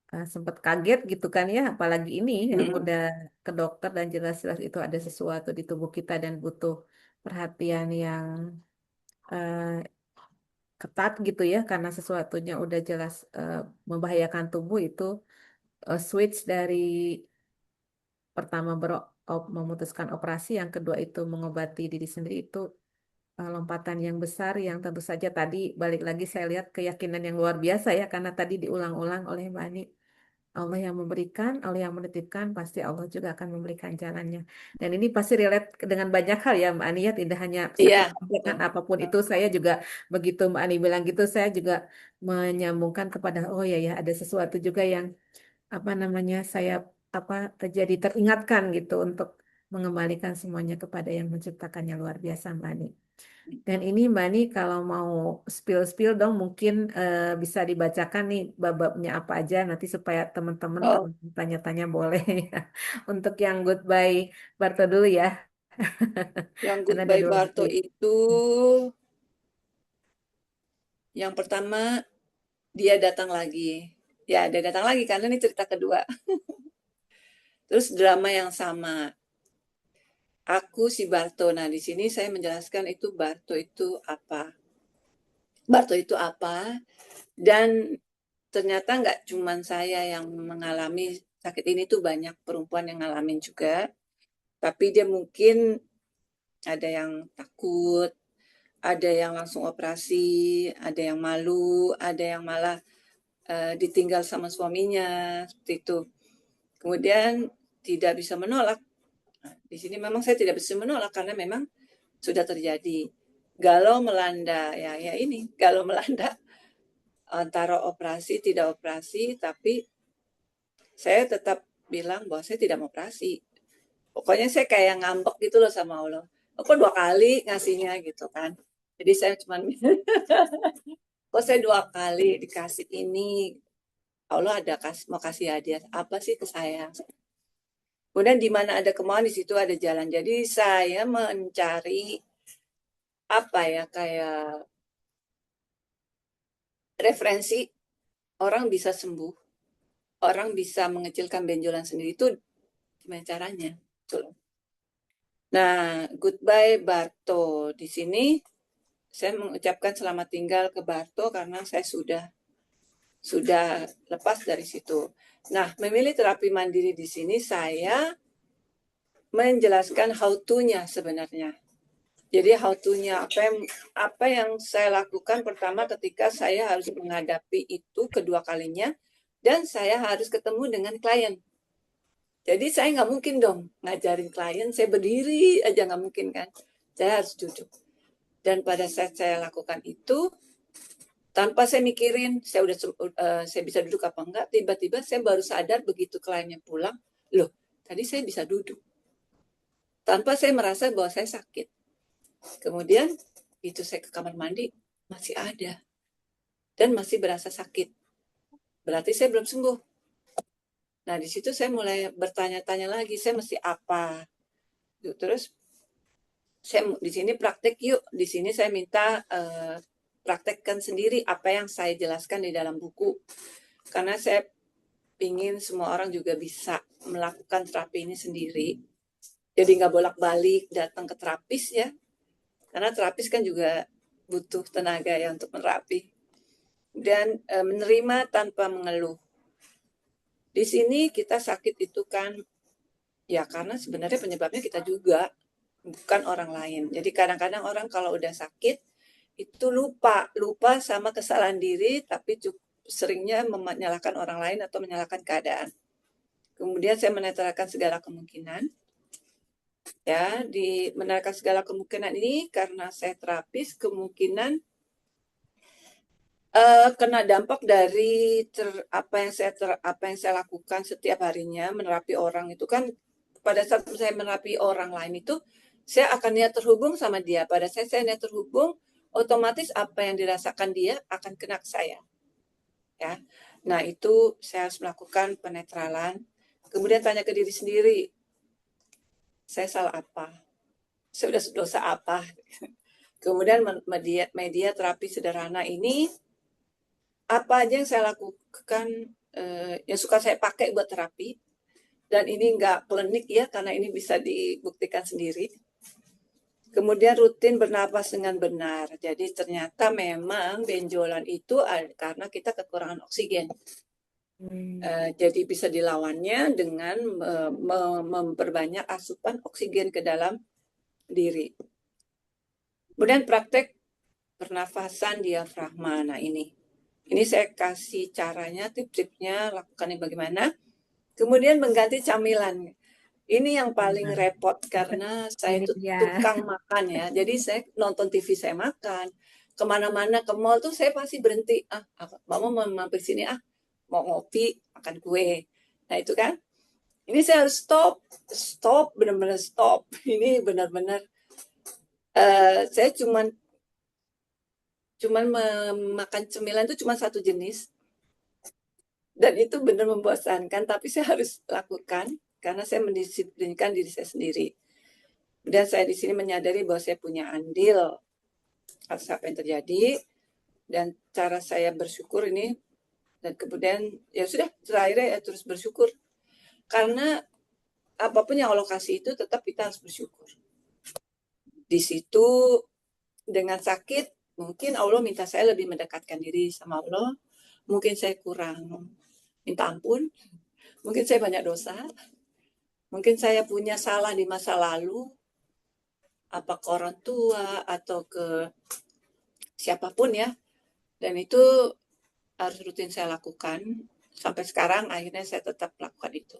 S1: sempat kaget gitu kan ya, apalagi ini yang udah ke dokter dan jelas-jelas itu ada sesuatu di tubuh kita dan butuh perhatian yang eh, ketat gitu ya, karena sesuatunya udah jelas membahayakan tubuh itu. Switch dari pertama memutuskan operasi, yang kedua itu mengobati diri sendiri, itu lompatan yang besar yang tentu saja tadi balik lagi saya lihat keyakinan yang luar biasa ya, karena tadi diulang-ulang oleh Mbak Ani. Allah yang memberikan, Allah yang menitipkan, pasti Allah juga akan memberikan jalannya. Dan ini pasti relate dengan banyak hal ya Mbak Ani ya, tidak hanya sakit
S3: Iya,
S1: kan apapun itu, saya juga begitu Mbak Ani bilang gitu, saya juga menyambungkan kepada oh ya ya ada sesuatu juga yang apa namanya saya apa terjadi teringatkan gitu untuk mengembalikan semuanya kepada yang menciptakannya. Luar biasa Mbak Ani. Dan ini Mbak Ani kalau mau spill-spill dong mungkin bisa dibacakan nih bab-babnya apa aja nanti supaya teman-teman kalau
S3: oh,
S1: tanya-tanya boleh ya. Untuk yang Goodbye Barto dulu ya.
S3: yang
S1: Karena ada
S3: Goodbye
S1: dua buku
S3: Barto
S1: ya.
S3: itu yang pertama dia datang lagi. Ya, dia datang lagi karena ini cerita kedua. Terus drama yang sama. Aku si Barto. Nah, di sini saya menjelaskan itu Barto itu apa. Barto itu apa. Dan ternyata nggak cuma saya yang mengalami sakit ini tuh banyak perempuan yang ngalamin juga. Tapi dia mungkin ada yang takut, ada yang langsung operasi, ada yang malu, ada yang malah ditinggal sama suaminya, seperti itu. Kemudian tidak bisa menolak. Nah, di sini memang saya tidak bisa menolak karena memang sudah terjadi. Galau melanda, ya ini, galau melanda antara operasi tidak operasi, tapi saya tetap bilang bahwa saya tidak mau operasi. Pokoknya saya kayak ngambek gitu loh sama Allah. Kok 2 kali ngasihnya gitu kan. Jadi saya cuma kok saya 2 kali dikasih ini. Allah ada mau kasih hadiah apa sih ke saya? Kemudian di mana ada kemauan di situ ada jalan. Jadi saya mencari apa ya kayak referensi orang bisa sembuh, orang bisa mengecilkan benjolan sendiri itu gimana caranya? Tuh. Nah, Goodbye Barto. Di sini saya mengucapkan selamat tinggal ke Barto karena saya sudah lepas dari situ. Nah, memilih terapi mandiri di sini saya menjelaskan how to-nya sebenarnya. Jadi how to-nya apa yang saya lakukan pertama ketika saya harus menghadapi itu kedua kalinya dan saya harus ketemu dengan klien. Jadi saya nggak mungkin dong ngajarin klien, saya berdiri aja nggak mungkin kan. Saya harus duduk. Dan pada saat saya lakukan itu, Tanpa saya mikirin, saya bisa duduk apa enggak, tiba-tiba saya baru sadar begitu kliennya pulang, loh, tadi saya bisa duduk. Tanpa saya merasa bahwa saya sakit. Kemudian, itu saya ke kamar mandi, masih ada. Dan masih berasa sakit. Berarti saya belum sembuh. Nah, di situ saya mulai bertanya-tanya lagi, saya mesti apa? Terus, saya di sini praktek yuk. Di sini saya minta praktekkan sendiri apa yang saya jelaskan di dalam buku. Karena saya ingin semua orang juga bisa melakukan terapi ini sendiri. Jadi nggak bolak-balik datang ke terapis ya. Karena terapis kan juga butuh tenaga ya untuk menerapi. Dan menerima tanpa mengeluh. Di sini kita sakit itu kan ya karena sebenarnya penyebabnya kita juga, bukan orang lain. Jadi kadang-kadang orang kalau udah sakit itu lupa sama kesalahan diri, tapi seringnya menyalahkan orang lain atau menyalahkan keadaan. Kemudian saya menetralkan segala kemungkinan. Ya, di menetralkan segala kemungkinan ini karena saya terapis, kemungkinan kena dampak dari apa yang saya lakukan setiap harinya menerapi orang itu kan pada saat saya menerapi orang lain itu saya akan niat terhubung sama dia. Pada saat saya niat terhubung, otomatis apa yang dirasakan dia akan kena ke saya. Ya. Nah, itu saya harus melakukan penetralan. Kemudian tanya ke diri sendiri, saya salah apa? Saya sudah dosa apa? Kemudian media terapi sederhana ini apa aja yang saya lakukan yang suka saya pakai buat terapi, dan ini nggak klinik ya karena ini bisa dibuktikan sendiri. Kemudian rutin bernapas dengan benar. Jadi ternyata memang benjolan itu karena kita kekurangan oksigen. Jadi bisa dilawannya dengan memperbanyak asupan oksigen ke dalam diri. Kemudian praktek pernafasan diafragma. Nah ini saya kasih caranya, tips-tipsnya, lakukannya bagaimana. Kemudian mengganti camilan. Ini yang paling repot karena saya itu tukang makan ya. Jadi saya nonton TV saya makan. Kemana-mana ke mall tuh saya pasti berhenti. Mama mau mampir sini mau ngopi, makan kue. Nah itu kan. Ini saya harus stop, benar-benar stop. Ini benar-benar saya cuman makan cemilan itu cuma satu jenis. Dan itu benar membosankan, tapi saya harus lakukan karena saya mendisiplinkan diri saya sendiri. Dan saya di sini menyadari bahwa saya punya andil atas apa yang terjadi dan cara saya bersyukur ini. Dan kemudian ya sudah, terakhir ya terus bersyukur. Karena apapun yang Allah kasih itu tetap kita harus bersyukur. Di situ dengan sakit, mungkin Allah minta saya lebih mendekatkan diri sama Allah. Mungkin saya kurang minta ampun. Mungkin saya banyak dosa. Mungkin saya punya salah di masa lalu. Apa ke orang tua atau ke siapapun ya. Dan itu harus rutin saya lakukan. Sampai sekarang akhirnya saya tetap lakukan itu.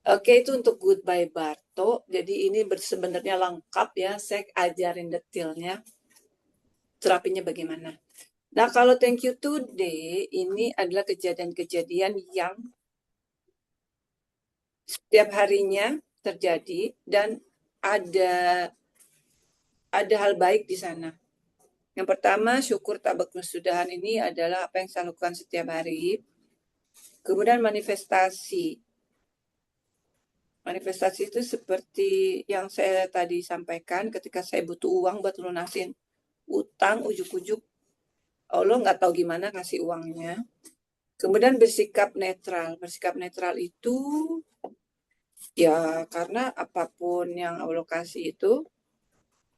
S3: Oke, itu untuk Goodbye Barto. Jadi ini sebenarnya lengkap ya. Saya ajarin detailnya. Terapinya bagaimana. Nah, kalau Thank You Today, ini adalah kejadian-kejadian yang setiap harinya terjadi dan ada hal baik di sana. Yang pertama, syukur tak berkesudahan ini adalah apa yang saya lakukan setiap hari. Kemudian manifestasi. Manifestasi itu seperti yang saya tadi sampaikan, ketika saya butuh uang buat lunasin utang, ujuk-ujuk Allah nggak tahu gimana ngasih uangnya. Kemudian bersikap netral. Bersikap netral itu ya karena apapun yang Allah kasih itu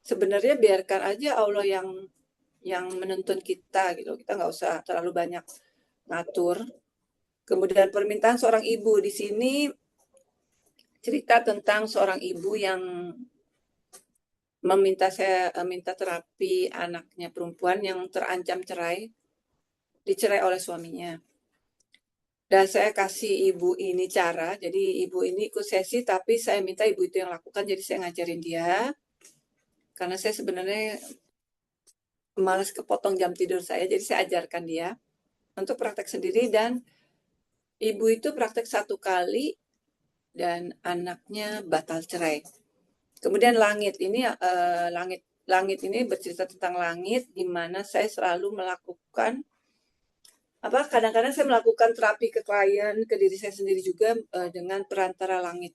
S3: sebenarnya biarkan aja Allah yang menuntun kita gitu. Kita nggak usah terlalu banyak ngatur. Kemudian permintaan seorang ibu di sini cerita tentang seorang ibu yang minta terapi anaknya perempuan yang terancam dicerai oleh suaminya. Dan saya kasih ibu ini cara, jadi ibu ini ikut sesi tapi saya minta ibu itu yang lakukan, jadi saya ngajarin dia. Karena saya sebenarnya malas kepotong jam tidur saya, jadi saya ajarkan dia untuk praktek sendiri, dan ibu itu praktek 1 kali dan anaknya batal cerai. Kemudian langit ini langit ini bercerita tentang langit, di mana saya selalu melakukan kadang-kadang saya melakukan terapi ke klien, ke diri saya sendiri juga dengan perantara langit.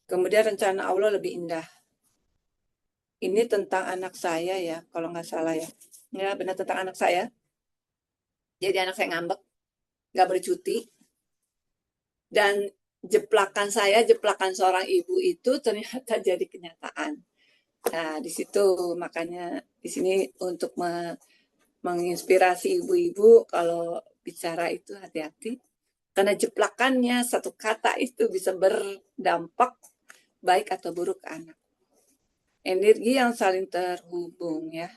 S3: Kemudian rencana Allah lebih indah. Ini tentang anak saya ya, kalau nggak salah ya. Ya, benar tentang anak saya. Jadi anak saya ngambek, nggak bercuti. Dan jeplakan seorang ibu itu ternyata jadi kenyataan. Nah, di situ makanya di sini untuk menginspirasi ibu-ibu kalau bicara itu hati-hati. Karena jeplakannya satu kata itu bisa berdampak baik atau buruk ke anak. Energi yang saling terhubung ya.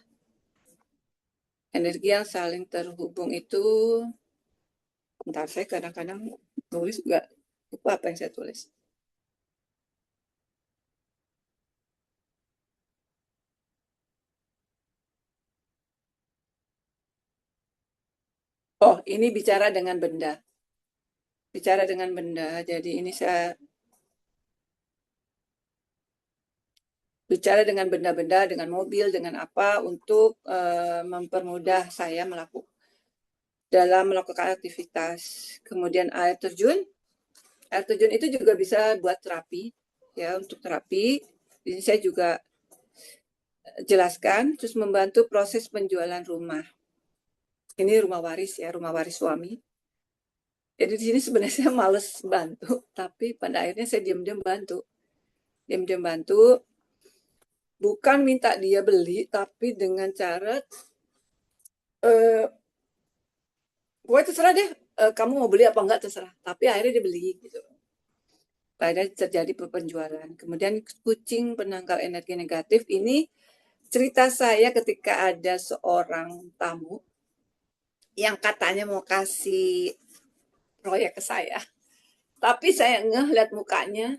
S3: Energi yang saling terhubung itu, bentar, saya kadang-kadang tulis juga lupa apa yang saya tulis. Oh, ini bicara dengan benda. Bicara dengan benda, jadi ini saya bicara dengan benda-benda, dengan mobil, dengan apa, untuk mempermudah saya dalam melakukan aktivitas. Kemudian air terjun itu juga bisa buat terapi, ya, untuk terapi. Ini saya juga jelaskan, terus membantu proses penjualan rumah. Ini rumah waris ya, rumah waris suami. Jadi di sini sebenarnya saya males bantu, tapi pada akhirnya saya diam-diam bantu. Diam-diam bantu, bukan minta dia beli, tapi dengan cara gue terserah deh, kamu mau beli apa enggak terserah. Tapi akhirnya dia beli gitu. Akhirnya terjadi penjualan. Kemudian kucing penangkal energi negatif ini cerita saya ketika ada seorang tamu yang katanya mau kasih proyek ke saya. Tapi saya ngeliat mukanya,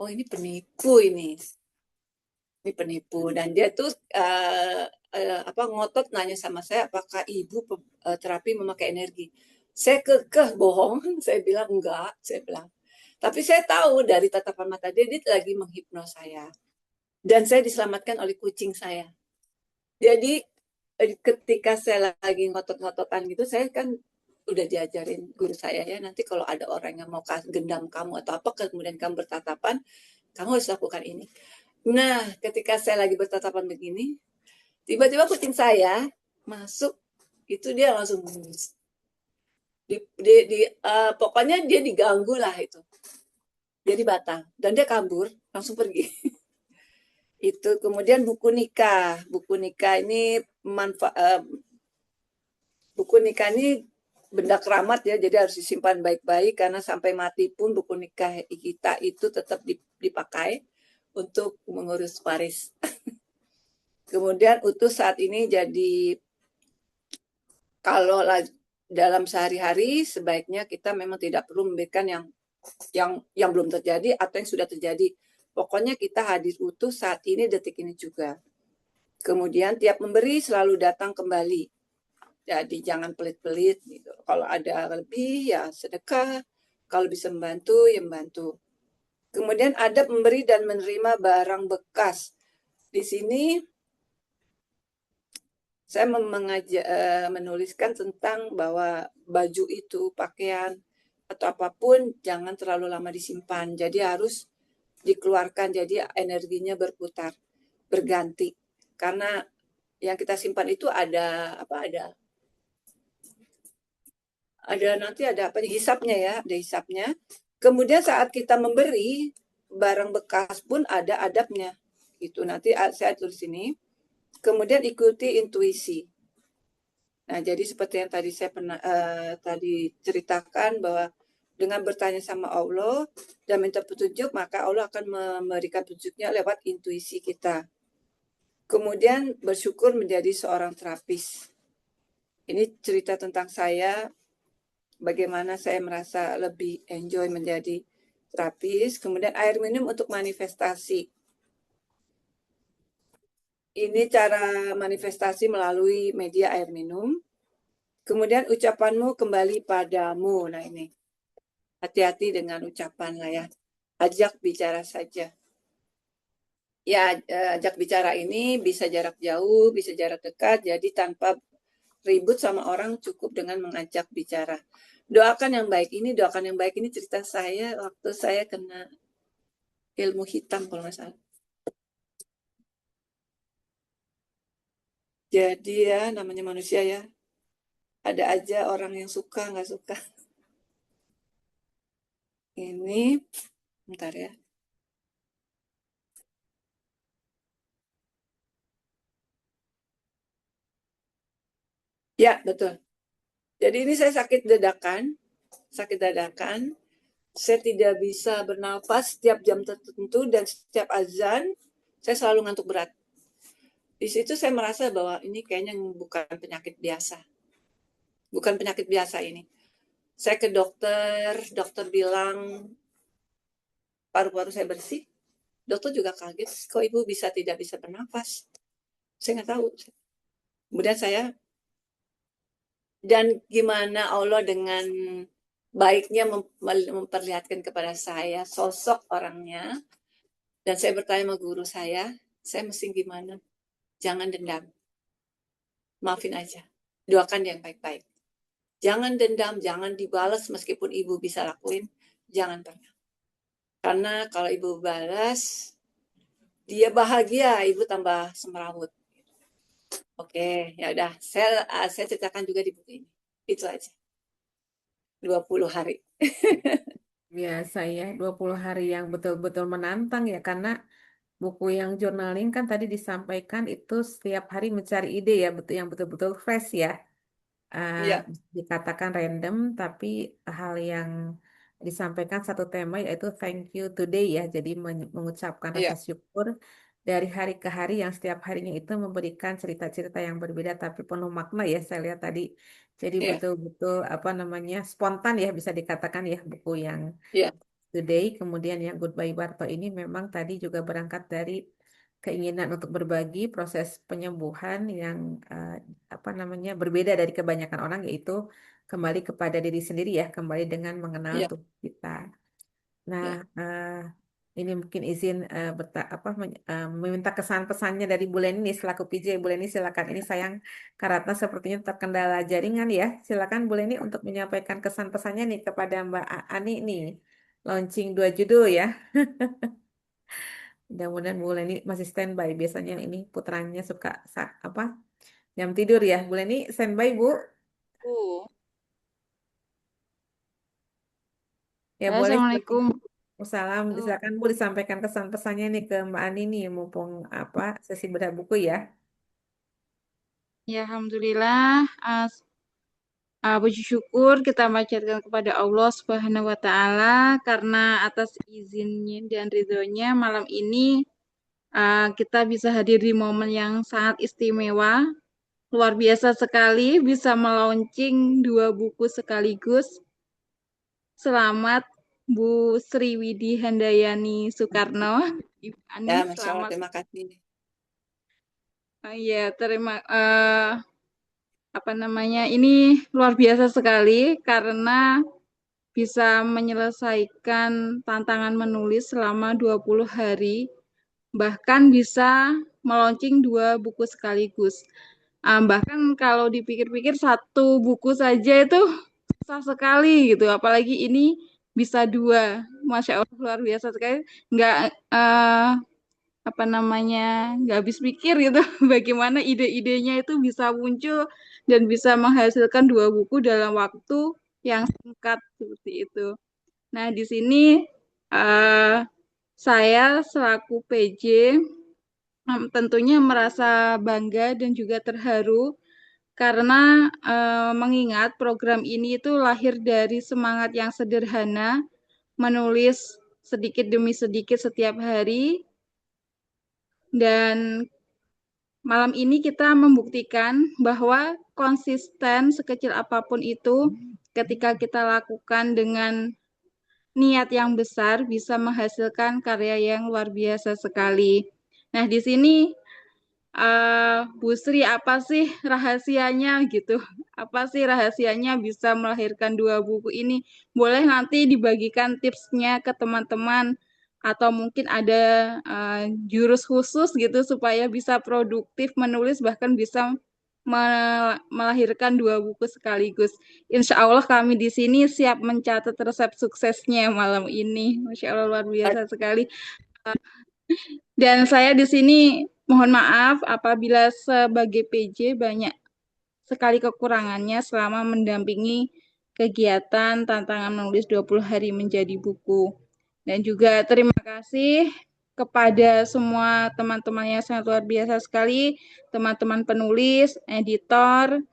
S3: oh ini penipu ini. Ini penipu. Dan dia tuh ngotot nanya sama saya, apakah ibu terapi memakai energi. Saya kekeh bohong, saya bilang enggak, saya bilang. Tapi saya tahu dari tatapan mata dia lagi menghipnos saya. Dan saya diselamatkan oleh kucing saya. Jadi ketika saya lagi ngotot-ngototan gitu, saya kan udah diajarin guru saya ya, nanti kalau ada orang yang mau gendam kamu atau apa, kemudian kamu bertatapan, kamu harus lakukan ini. Nah, ketika saya lagi bertatapan begini, tiba-tiba kucing saya masuk, itu dia langsung pokoknya dia diganggu lah itu. Dia dibatang dan dia kabur, langsung pergi. Itu kemudian buku nikah ini buku nikah ini benda keramat ya, jadi harus disimpan baik-baik karena sampai mati pun buku nikah kita itu tetap dipakai untuk mengurus waris. Kemudian utuh saat ini jadi, kalau dalam sehari-hari sebaiknya kita memang tidak perlu memberikan yang belum terjadi atau yang sudah terjadi. Pokoknya kita hadir utuh saat ini, detik ini juga. Kemudian tiap memberi selalu datang kembali. Jadi jangan pelit-pelit gitu. Kalau ada lebih ya sedekah, kalau bisa membantu ya membantu. Kemudian adab memberi dan menerima barang bekas. Di sini saya menuliskan tentang bahwa baju itu, pakaian atau apapun jangan terlalu lama disimpan. Jadi harus dikeluarkan, jadi energinya berputar, berganti. Karena yang kita simpan itu ada hisapnya ya, ada hisapnya. Kemudian saat kita memberi barang bekas pun ada adabnya. Itu nanti saya tulis ini. Kemudian ikuti intuisi. Nah, jadi seperti yang tadi saya tadi ceritakan, bahwa dengan bertanya sama Allah dan minta petunjuk, maka Allah akan memberikan petunjuknya lewat intuisi kita. Kemudian bersyukur menjadi seorang terapis. Ini cerita tentang saya, bagaimana saya merasa lebih enjoy menjadi terapis. Kemudian air minum untuk manifestasi. Ini cara manifestasi melalui media air minum. Kemudian ucapanmu kembali padamu. Nah ini, hati-hati dengan ucapan lah ya. Ajak bicara saja. Ya, ajak bicara ini bisa jarak jauh, bisa jarak dekat, jadi tanpa ribut sama orang cukup dengan mengajak bicara. Doakan yang baik ini cerita saya waktu saya kena ilmu hitam kalau nggak salah. Jadi ya namanya manusia ya, ada aja orang yang suka nggak suka. Ini, bentar ya. Ya, betul. Jadi ini saya sakit dadakan. Saya tidak bisa bernafas setiap jam tertentu dan setiap azan saya selalu ngantuk berat. Di situ saya merasa bahwa ini kayaknya bukan penyakit biasa. Bukan penyakit biasa ini. Saya ke dokter, dokter bilang paru-paru saya bersih. Dokter juga kaget, kok ibu bisa tidak bisa bernafas? Saya nggak tahu. Kemudian saya, dan gimana Allah dengan baiknya memperlihatkan kepada saya sosok orangnya, dan saya bertanya sama guru saya mesti gimana? Jangan dendam. Maafin aja. Doakan yang baik-baik. Jangan dendam, jangan dibalas meskipun ibu bisa lakuin. Jangan pernah. Karena kalau ibu balas, dia bahagia, ibu tambah semrawut. Oke, ya udah. Saya ceritakan juga di buku ini. Itu aja. 20 hari.
S1: Biasa ya, 20 hari yang betul-betul menantang ya, karena buku yang journaling kan tadi disampaikan itu setiap hari mencari ide ya, betul yang betul-betul fresh ya. eh,
S3: Iya,
S1: Dikatakan random, tapi hal yang disampaikan satu tema yaitu thank you today ya. Jadi mengucapkan rasa
S3: iya,
S1: syukur dari hari ke hari yang setiap harinya itu memberikan cerita-cerita yang berbeda tapi penuh makna ya saya lihat tadi. Jadi
S3: iya,
S1: betul-betul apa namanya spontan ya bisa dikatakan ya buku yang
S3: iya,
S1: Today, kemudian yang Goodbye Barto ini memang tadi juga berangkat dari keinginan untuk berbagi proses penyembuhan yang apa namanya berbeda dari kebanyakan orang yaitu kembali kepada diri sendiri ya, kembali dengan mengenal
S3: iya,
S1: tubuh kita. Nah,
S3: iya.
S1: ini mungkin izin meminta kesan pesannya dari Bu Leni nih selaku PJ. Bu Leni silakan. Ini sayang karena sepertinya terkendala jaringan ya. Silakan Bu Leni untuk menyampaikan kesan pesannya nih kepada Mbak Ani nih. Launching 2 judul ya. Mudah-mudahan Bu Leni masih standby. Biasanya ini putranya suka apa jam tidur ya. Bu Leni standby Bu.
S2: Bu.
S1: Ya
S2: Halo,
S1: boleh.
S2: Assalamualaikum.
S1: Salam,
S2: Tuh.
S1: silakan Bu disampaikan kesan pesannya nih ke Mbak Ani nih, mumpung apa sesi bedah buku ya.
S2: Ya, Alhamdulillah. Puji syukur kita panjatkan kepada Allah Subhanahu wa Ta'ala karena atas izinnya dan ridhonya malam ini kita bisa hadir di momen yang sangat istimewa. Luar biasa sekali bisa melaunching 2 buku sekaligus. Selamat Bu Sri Widi Handayani Soekarno. Ibu Ani,
S3: Ya, Masya Allah,
S2: selamat.
S3: terima kasih.
S2: Ya, terima apa namanya? Ini luar biasa sekali karena bisa menyelesaikan tantangan menulis selama 20 hari, bahkan bisa melaunching 2 buku sekaligus. Bahkan kalau dipikir-pikir 1 buku saja itu susah sekali gitu, apalagi ini bisa 2. Masya Allah luar biasa sekali. Nggak apa namanya nggak habis pikir gitu bagaimana ide-idenya itu bisa muncul dan bisa menghasilkan 2 buku dalam waktu yang singkat seperti itu. Nah, di sini eh, saya selaku PJ tentunya merasa bangga dan juga terharu karena mengingat program ini itu lahir dari semangat yang sederhana, menulis sedikit demi sedikit setiap hari, dan malam ini kita membuktikan bahwa konsisten sekecil apapun itu ketika kita lakukan dengan niat yang besar bisa menghasilkan karya yang luar biasa sekali. Nah, di sini Bu Sri, apa sih rahasianya gitu? Apa sih rahasianya bisa melahirkan 2 buku ini? Boleh nanti dibagikan tipsnya ke teman-teman atau mungkin ada jurus khusus gitu supaya bisa produktif menulis bahkan bisa melahirkan 2 buku sekaligus. Insya Allah kami di sini siap mencatat resep suksesnya malam ini. Masya Allah luar biasa sekali. Dan saya di sini mohon maaf apabila sebagai PJ banyak sekali kekurangannya selama mendampingi kegiatan tantangan menulis 20 hari menjadi buku. Dan juga terima kasih kepada semua teman-teman yang sangat luar biasa sekali, teman-teman penulis, editor,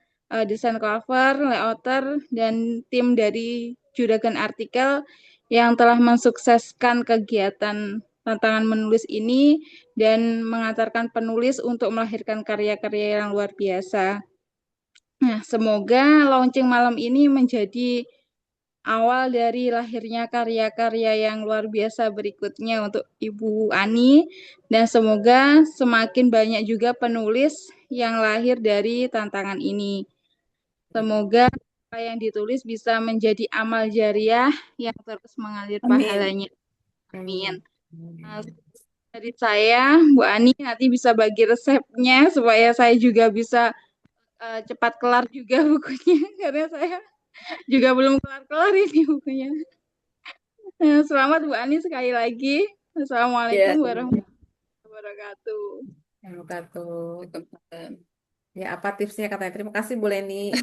S2: desain cover, layouter, dan tim dari Juragan Artikel yang telah mensukseskan kegiatan tantangan menulis ini dan mengantarkan penulis untuk melahirkan karya-karya yang luar biasa. Nah, semoga launching malam ini menjadi awal dari lahirnya karya-karya yang luar biasa berikutnya untuk Ibu Ani, dan semoga semakin banyak juga penulis yang lahir dari tantangan ini. Semoga apa yang ditulis bisa menjadi amal jariah yang terus mengalir
S3: Amin.
S2: pahalanya. Amin. Nah,
S1: Amin.
S2: dari saya, Bu Ani nanti bisa bagi resepnya supaya saya juga bisa cepat kelar juga bukunya karena saya juga belum kelar-kelar ini bukunya. Selamat Bu Ani sekali lagi. Assalamualaikum
S3: Ya,
S2: warahmatullahi wabarakatuh.
S1: Wabarakatuh.
S3: Waalaikumsalam.
S1: Ya, apa tipsnya katanya? Terima kasih Bu Leni.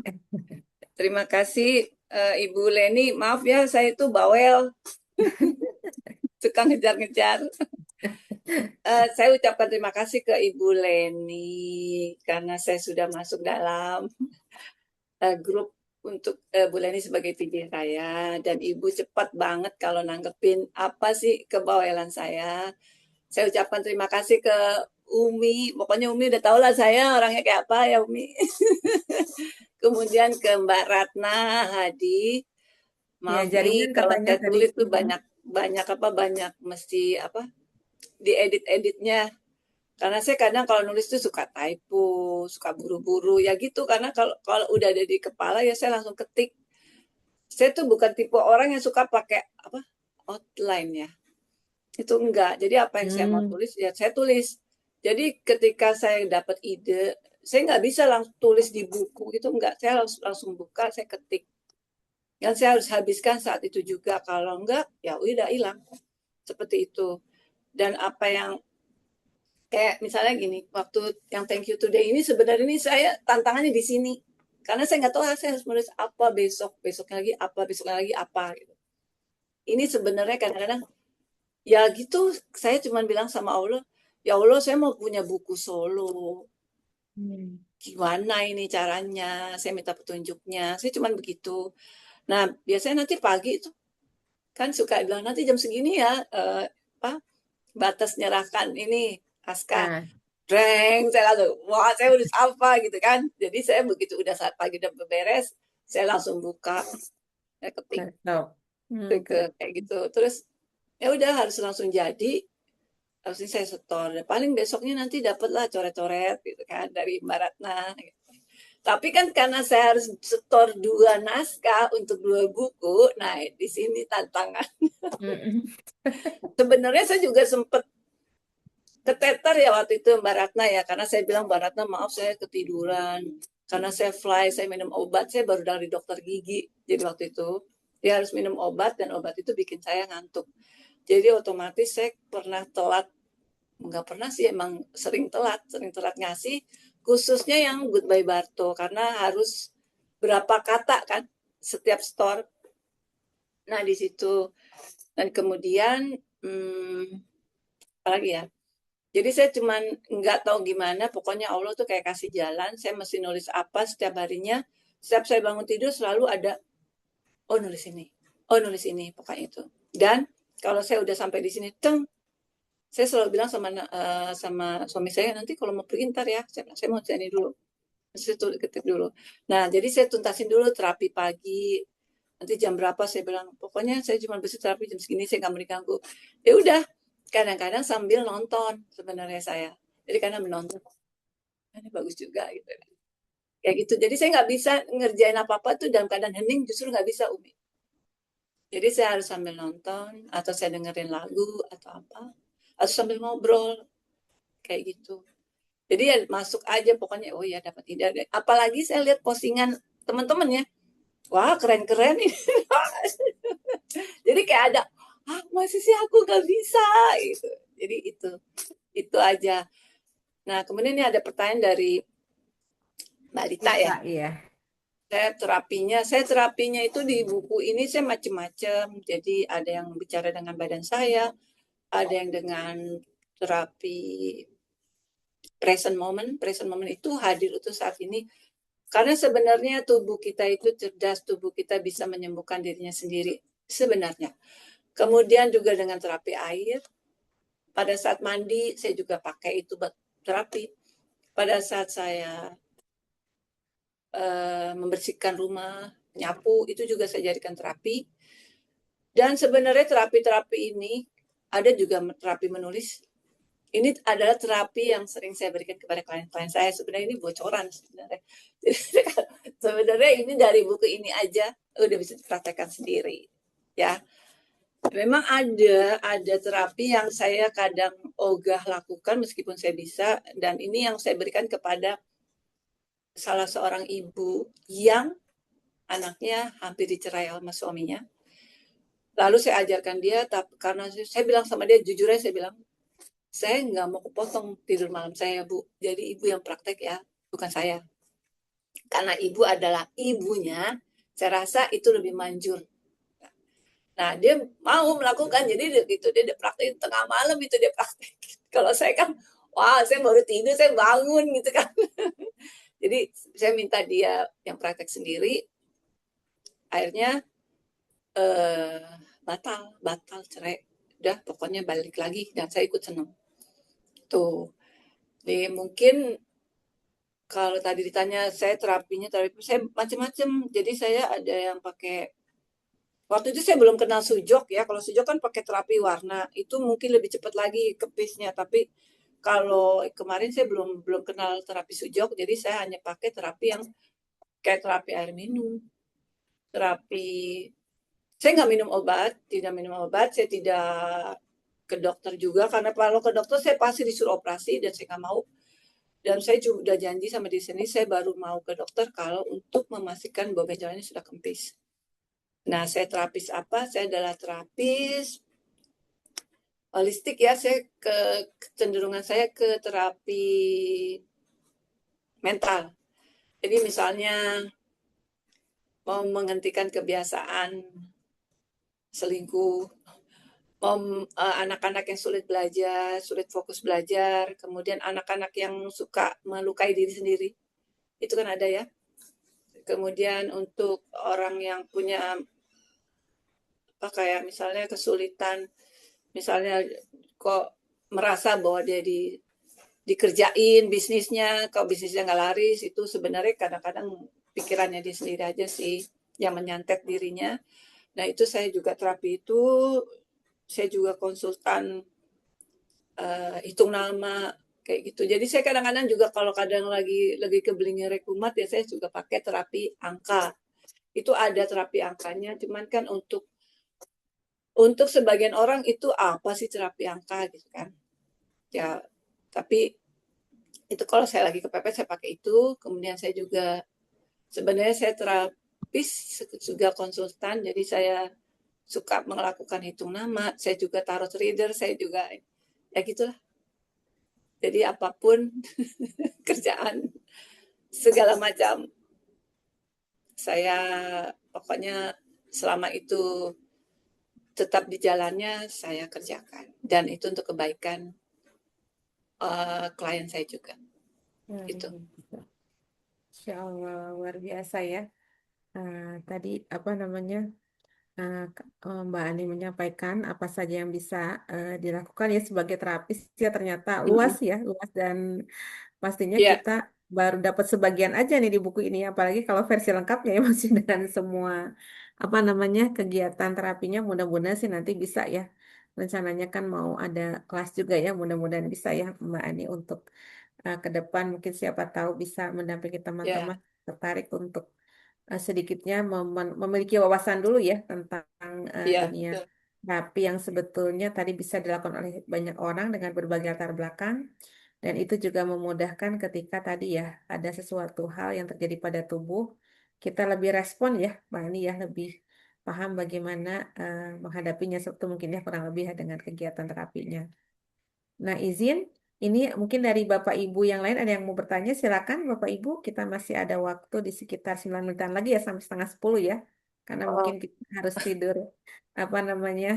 S3: Terima kasih Ibu Leni. Maaf ya, saya itu bawel, suka ngejar-ngejar. Saya ucapkan terima kasih ke Ibu Leni karena saya sudah masuk dalam grup untuk Bu Leni sebagai PJ saya, dan Ibu cepat banget kalau nanggepin apa sih kebawelan saya. Saya ucapkan terima kasih ke Umi. Pokoknya Umi udah tahu lah saya orangnya kayak apa ya Umi. Kemudian ke Mbak Ratna Hadi.
S1: Ya,
S3: Maaf
S1: jaringan
S3: nih kalau
S1: katanya
S3: saya
S1: tadi.
S3: tulis tuh banyak mesti apa diedit-editnya. Karena saya kadang kalau nulis tuh suka typo, suka buru-buru ya gitu. Karena kalau udah ada di kepala ya saya langsung ketik. Saya tuh bukan tipe orang yang suka pakai apa outline ya. Itu enggak. Jadi apa yang saya mau tulis ya saya tulis. Jadi ketika saya dapat ide, saya nggak bisa langsung tulis di buku gitu enggak. Saya langsung buka, saya ketik. Yang saya harus habiskan saat itu juga. Kalau enggak, ya udah hilang. Seperti itu. Dan apa yang kayak misalnya gini, waktu yang thank you today ini sebenarnya ini saya tantangannya di sini. Karena saya nggak tahu saya harus menulis apa besoknya lagi apa, besoknya lagi apa gitu. Ini sebenarnya kadang-kadang ya gitu, saya cuma bilang sama Allah, ya Allah saya mau punya buku solo. Gimana ini caranya? Saya minta petunjuknya. Saya cuma begitu. Nah, biasanya nanti pagi itu kan suka bilang nanti jam segini ya batas nyerahkan ini Aska.
S1: Nah,
S3: Dreng, saya langsung, wah saya udah apa gitu kan. Jadi saya begitu udah saat pagi udah beberes, saya langsung buka, saya ketik
S1: stop.
S3: kayak gitu. Terus ya udah harus langsung jadi, harusnya saya setor. Paling besoknya nanti dapatlah coret-coret gitu kan dari Mbak Ratna. Gitu. Tapi kan karena saya harus setor 2 naskah untuk 2 buku, nah di sini tantangan. Sebenarnya saya juga sempat keteter ya waktu itu Mbak Ratna ya, karena saya bilang Mbak Ratna maaf saya ketiduran, karena saya fly, saya minum obat, saya baru dari dokter gigi, jadi waktu itu dia harus minum obat dan obat itu bikin saya ngantuk. Jadi otomatis saya pernah telat, nggak pernah sih emang sering telat ngasih, khususnya yang Goodbye Barto, karena harus berapa kata kan setiap store. Nah di situ dan kemudian apa lagi ya? Jadi saya cuman nggak tahu gimana, pokoknya Allah tuh kayak kasih jalan, saya mesti nulis apa setiap harinya. Setiap saya bangun tidur selalu ada, oh nulis ini, pokoknya itu. Dan kalau saya udah sampai di sini, saya selalu bilang sama suami saya, nanti kalau mau pergi ntar ya, saya mau ini dulu. Saya ketik dulu. Nah, jadi saya tuntasin dulu terapi pagi. Nanti jam berapa saya bilang, pokoknya saya cuma bisa terapi jam segini, saya nggak mau diganggu. Ya udah, kadang-kadang sambil nonton sebenarnya saya. Jadi karena menonton. ini bagus juga gitu. Kayak gitu. Jadi saya nggak bisa ngerjain apa-apa tuh dalam keadaan hening, justru nggak bisa, Umi. Jadi saya harus sambil nonton, atau saya dengerin lagu, atau apa. Atau sambil ngobrol, kayak gitu. Jadi ya masuk aja pokoknya, oh ya dapat ide. Apalagi saya lihat postingan teman-teman ya, wah keren-keren ini. Jadi kayak ada, masih sih aku nggak bisa gitu. Jadi itu aja. Nah kemudian ini ada pertanyaan dari Mbak Lita ya.
S1: Iya.
S3: Saya terapinya itu di buku ini saya macam-macam. Jadi ada yang bicara dengan badan saya, ada yang dengan terapi present moment. Present moment itu hadir untuk saat ini. Karena sebenarnya tubuh kita itu cerdas, tubuh kita bisa menyembuhkan dirinya sendiri sebenarnya. Kemudian juga dengan terapi air. Pada saat mandi saya juga pakai itu buat terapi. Pada saat saya membersihkan rumah, nyapu, itu juga saya jadikan terapi. Dan sebenarnya terapi-terapi ini ada juga terapi menulis. Ini adalah terapi yang sering saya berikan kepada klien-klien saya. Sebenarnya ini bocoran sebenarnya. Sebenarnya ini dari buku ini aja udah bisa dipraktekkan sendiri, ya. Memang ada terapi yang saya kadang ogah lakukan meskipun saya bisa, dan ini yang saya berikan kepada salah seorang ibu yang anaknya hampir dicerai sama suaminya. Lalu saya ajarkan dia, karena saya bilang sama dia, jujur aja saya bilang, saya nggak mau kepotong tidur malam saya, Bu. Jadi ibu yang praktek ya, bukan saya. Karena ibu adalah ibunya, saya rasa itu lebih manjur. Nah, dia mau melakukan, jadi gitu, dia praktek tengah malam itu dia praktek. Kalau saya kan, wah saya baru tidur, saya bangun gitu kan. Jadi saya minta dia yang praktek sendiri, akhirnya batal cerai. Udah pokoknya balik lagi dan saya ikut seneng. Tuh. Jadi mungkin kalau tadi ditanya saya terapi saya macam-macam. Jadi saya ada yang pakai, waktu itu saya belum kenal sujok ya. Kalau sujok kan pakai terapi warna, itu mungkin lebih cepat lagi kepisnya. Tapi kalau kemarin saya belum kenal terapi sujok, jadi saya hanya pakai terapi yang kayak terapi air minum, terapi. Saya nggak minum obat, saya tidak ke dokter juga, karena kalau ke dokter saya pasti disuruh operasi dan saya nggak mau. Dan saya sudah janji sama di sini, saya baru mau ke dokter kalau untuk memastikan bahwa benjolannya sudah kempis. Nah, saya terapis apa? Saya adalah terapis holistik ya, saya kecenderungan saya ke terapi mental. Jadi misalnya mau menghentikan kebiasaan selingkuh, anak-anak yang sulit belajar, sulit fokus belajar, kemudian anak-anak yang suka melukai diri sendiri, itu kan ada ya. Kemudian untuk orang yang punya kayak misalnya kesulitan, misalnya kok merasa bahwa dia dikerjain bisnisnya, kalau bisnisnya nggak laris, itu sebenarnya kadang-kadang pikirannya dia sendiri aja sih yang menyantet dirinya. Nah itu saya juga terapi itu, saya juga konsultan hitung nama kayak gitu. Jadi saya kadang-kadang juga kalau kadang lagi keblinger kumat ya saya juga pakai terapi angka. Itu ada terapi angkanya, cuman kan untuk sebagian orang itu apa sih terapi angka gitu kan. Ya, tapi itu kalau saya lagi kepepet saya pakai itu. Kemudian saya juga sebenarnya saya terapis juga konsultan, jadi saya suka melakukan hitung nama, saya juga tarot reader, saya juga ya gitulah. Jadi apapun kerjaan segala macam saya pokoknya selama itu tetap di jalannya saya kerjakan, dan itu untuk kebaikan klien saya juga. Gitu.
S1: Insya Allah luar biasa ya. Tadi apa namanya Mbak Ani menyampaikan apa saja yang bisa dilakukan ya sebagai terapis ya, ternyata luas ya, luas, dan pastinya
S3: Yeah.
S1: kita baru dapat sebagian aja nih di buku ini, apalagi kalau versi lengkapnya ya masih dengan semua apa namanya kegiatan terapinya. Mudah-mudahan sih nanti bisa ya. Rencananya kan mau ada kelas juga ya, mudah-mudahan bisa ya Mbak Ani untuk ke depan mungkin siapa tahu bisa mendampingi
S3: Ya,
S1: teman-teman tertarik untuk sedikitnya memiliki wawasan dulu ya tentang
S3: ya,
S1: dunia
S3: betul.
S1: terapi yang sebetulnya tadi bisa dilakukan oleh banyak orang dengan berbagai latar belakang dan itu juga memudahkan ketika tadi ya ada sesuatu hal yang terjadi pada tubuh kita lebih respon ya Mbak Ani ya lebih paham bagaimana menghadapinya seperti mungkin ya kurang lebih ya dengan kegiatan terapinya. Nah, izin, ini mungkin dari Bapak Ibu yang lain ada yang mau bertanya, silakan Bapak Ibu, kita masih ada waktu di sekitar 9 menitan lagi ya sampai setengah 10 ya. Karena mungkin
S3: Oh,
S1: kita harus tidur apa namanya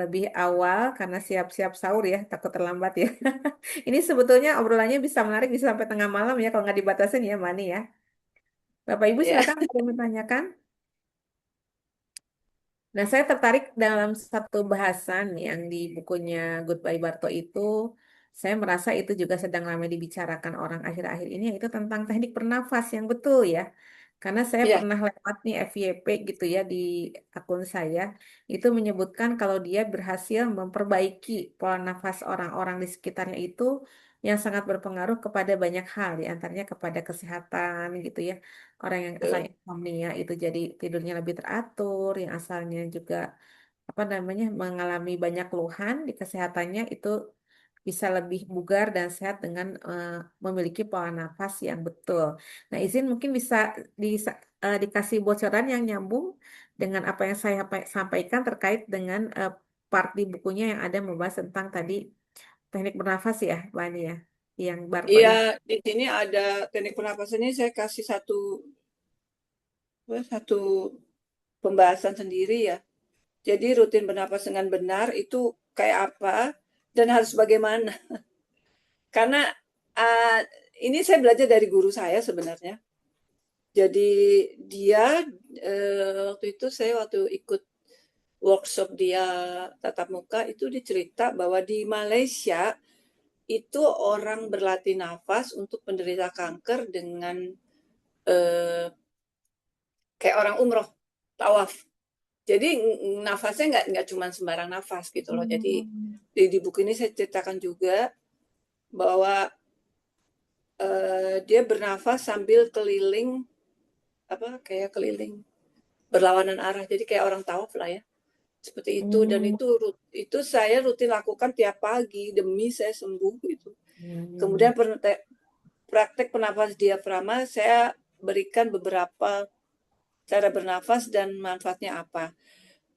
S1: lebih awal karena siap-siap sahur ya, takut terlambat ya. Ini sebetulnya obrolannya bisa menarik bisa sampai tengah malam ya kalau nggak dibatasin ya, Mani ya. Bapak Ibu
S3: ya,
S1: silakan ada yang bertanyakan. Nah, saya tertarik dalam satu bahasan yang di bukunya Goodbye Barto itu, saya merasa itu juga sedang ramai dibicarakan orang akhir-akhir ini, yaitu tentang teknik bernafas yang betul ya. Karena saya
S3: ya,
S1: pernah lewat nih FYP gitu ya di akun saya, itu menyebutkan kalau dia berhasil memperbaiki pola nafas orang-orang di sekitarnya itu yang sangat berpengaruh kepada banyak hal, di antaranya kepada kesehatan gitu ya. Orang yang asalnya
S3: betul.
S1: insomnia itu jadi tidurnya lebih teratur, yang asalnya juga apa namanya mengalami banyak keluhan di kesehatannya itu bisa lebih bugar dan sehat dengan memiliki pola nafas yang betul. Nah, izin mungkin bisa dikasih bocoran yang nyambung dengan apa yang saya sampaikan terkait dengan part di bukunya yang ada membahas tentang tadi teknik bernafas ya, Bani ya, yang Barto
S3: Iya,
S1: ini.
S3: di sini ada teknik pernapasannya saya kasih satu pembahasan sendiri ya. Jadi rutin bernapas dengan benar itu kayak apa dan harus bagaimana. Karena uh, ini saya belajar dari guru saya sebenarnya. Jadi dia waktu ikut workshop dia tatap muka itu dicerita bahwa di Malaysia itu orang berlatih nafas untuk penderita kanker dengan eh, kayak orang umroh tawaf. Jadi nafasnya nggak cuma sembarang nafas gitu loh. Jadi
S1: Hmm.
S3: di buku ini saya ceritakan juga bahwa dia bernafas sambil keliling kayak keliling berlawanan arah. Jadi kayak orang tawaf lah ya. Seperti itu dan
S1: Hmm.
S3: itu saya rutin lakukan tiap pagi demi saya sembuh gitu.
S1: Hmm.
S3: Kemudian praktek penafas diafragma saya berikan beberapa cara bernafas dan manfaatnya apa.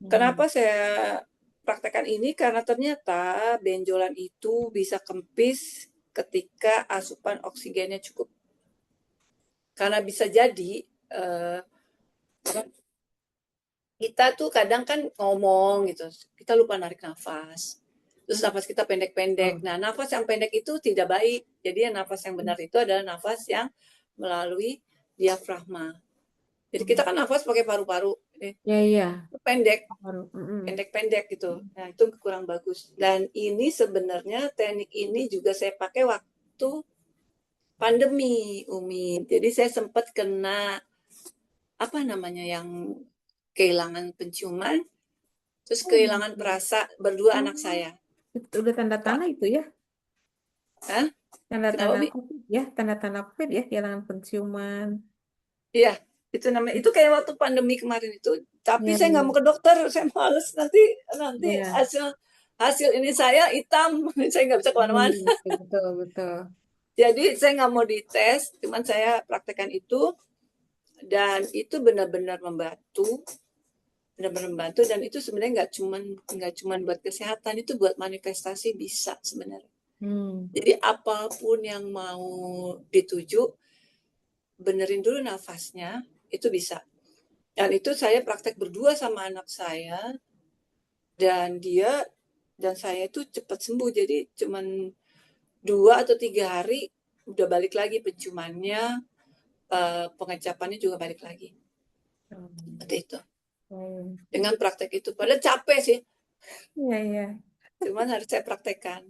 S1: Hmm.
S3: Kenapa saya praktekkan ini? Karena ternyata benjolan itu bisa kempis ketika asupan oksigennya cukup. Karena bisa jadi eh, kita tuh kadang kan ngomong gitu, kita lupa narik nafas. Terus nafas kita pendek-pendek.
S1: Oh.
S3: Nah, nafas yang pendek itu tidak baik. Jadi nafas yang benar itu adalah nafas yang melalui diafragma. Jadi kita kan nafas pakai paru-paru,
S1: Ya, ya.
S3: pendek,
S1: Baru. Mm-mm.
S3: pendek-pendek gitu. Nah, itu kurang bagus. Dan ini sebenarnya teknik ini juga saya pakai waktu pandemi, Umi. Jadi saya sempat kena apa namanya yang kehilangan penciuman, terus
S1: Oh,
S3: kehilangan
S1: gitu.
S3: perasa berdua
S1: Oh,
S3: anak saya.
S1: itu udah tanda-tanda
S3: Pak,
S1: itu ya.
S3: Hah? Kenapa,
S1: Tanda-tanda
S3: Mi?
S1: COVID ya. Tanda-tanda COVID ya. Kehilangan penciuman.
S3: Iya, itu namanya. Itu kayak waktu pandemi kemarin itu. Tapi
S1: Ya,
S3: saya nggak
S1: ya.
S3: mau ke dokter, saya males nanti
S1: Ya.
S3: hasil hasil ini saya hitam, saya nggak bisa kemana-mana.
S1: Hmm, betul, betul, betul.
S3: Jadi saya nggak mau dites, cuman saya praktekkan itu dan itu benar-benar membantu, benar-benar membantu dan itu sebenarnya nggak cuman buat kesehatan, itu buat manifestasi bisa sebenarnya.
S1: Hmm.
S3: Jadi apapun yang mau dituju, benerin dulu nafasnya, itu bisa. Dan itu saya praktek berdua sama anak saya dan dan saya itu cepat sembuh. Jadi cuman 2 atau 3 hari udah balik lagi penciumannya, pengecapannya juga balik lagi.
S1: Hmm.
S3: Seperti itu.
S1: Oh.
S3: Dengan praktek itu. Padahal capek sih,
S1: Iya, iya.
S3: cuman harus saya praktekkan.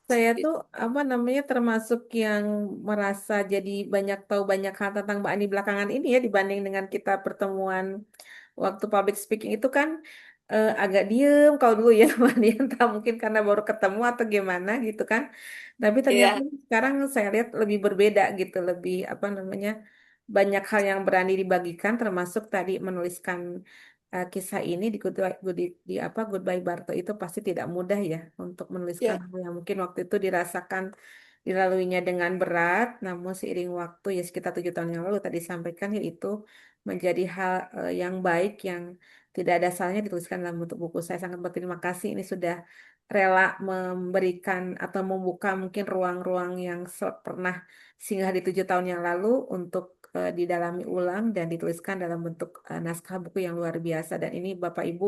S1: Saya tuh
S3: Gitu.
S1: apa namanya termasuk yang merasa jadi banyak tahu banyak hal tentang Mbak Ani belakangan ini ya dibanding dengan kita pertemuan waktu public speaking itu kan agak diem kalau dulu ya Mbak Nia, entah mungkin karena baru ketemu atau gimana gitu kan. Tapi ternyata
S3: Iya,
S1: sekarang saya lihat lebih berbeda gitu, lebih apa namanya, banyak hal yang berani dibagikan, termasuk tadi menuliskan kisah ini di di apa Goodbye Barto itu pasti tidak mudah ya untuk menuliskan
S3: iya,
S1: hal yang mungkin waktu itu dirasakan dilaluinya dengan berat, namun seiring waktu ya sekitar 7 tahun yang lalu tadi sampaikan ya itu menjadi hal yang baik yang tidak ada salahnya dituliskan dalam bentuk buku. Saya sangat berterima kasih ini sudah rela memberikan atau membuka mungkin ruang-ruang yang pernah singgah di 7 tahun yang lalu untuk didalami ulang dan dituliskan dalam bentuk naskah buku yang luar biasa. Dan ini Bapak Ibu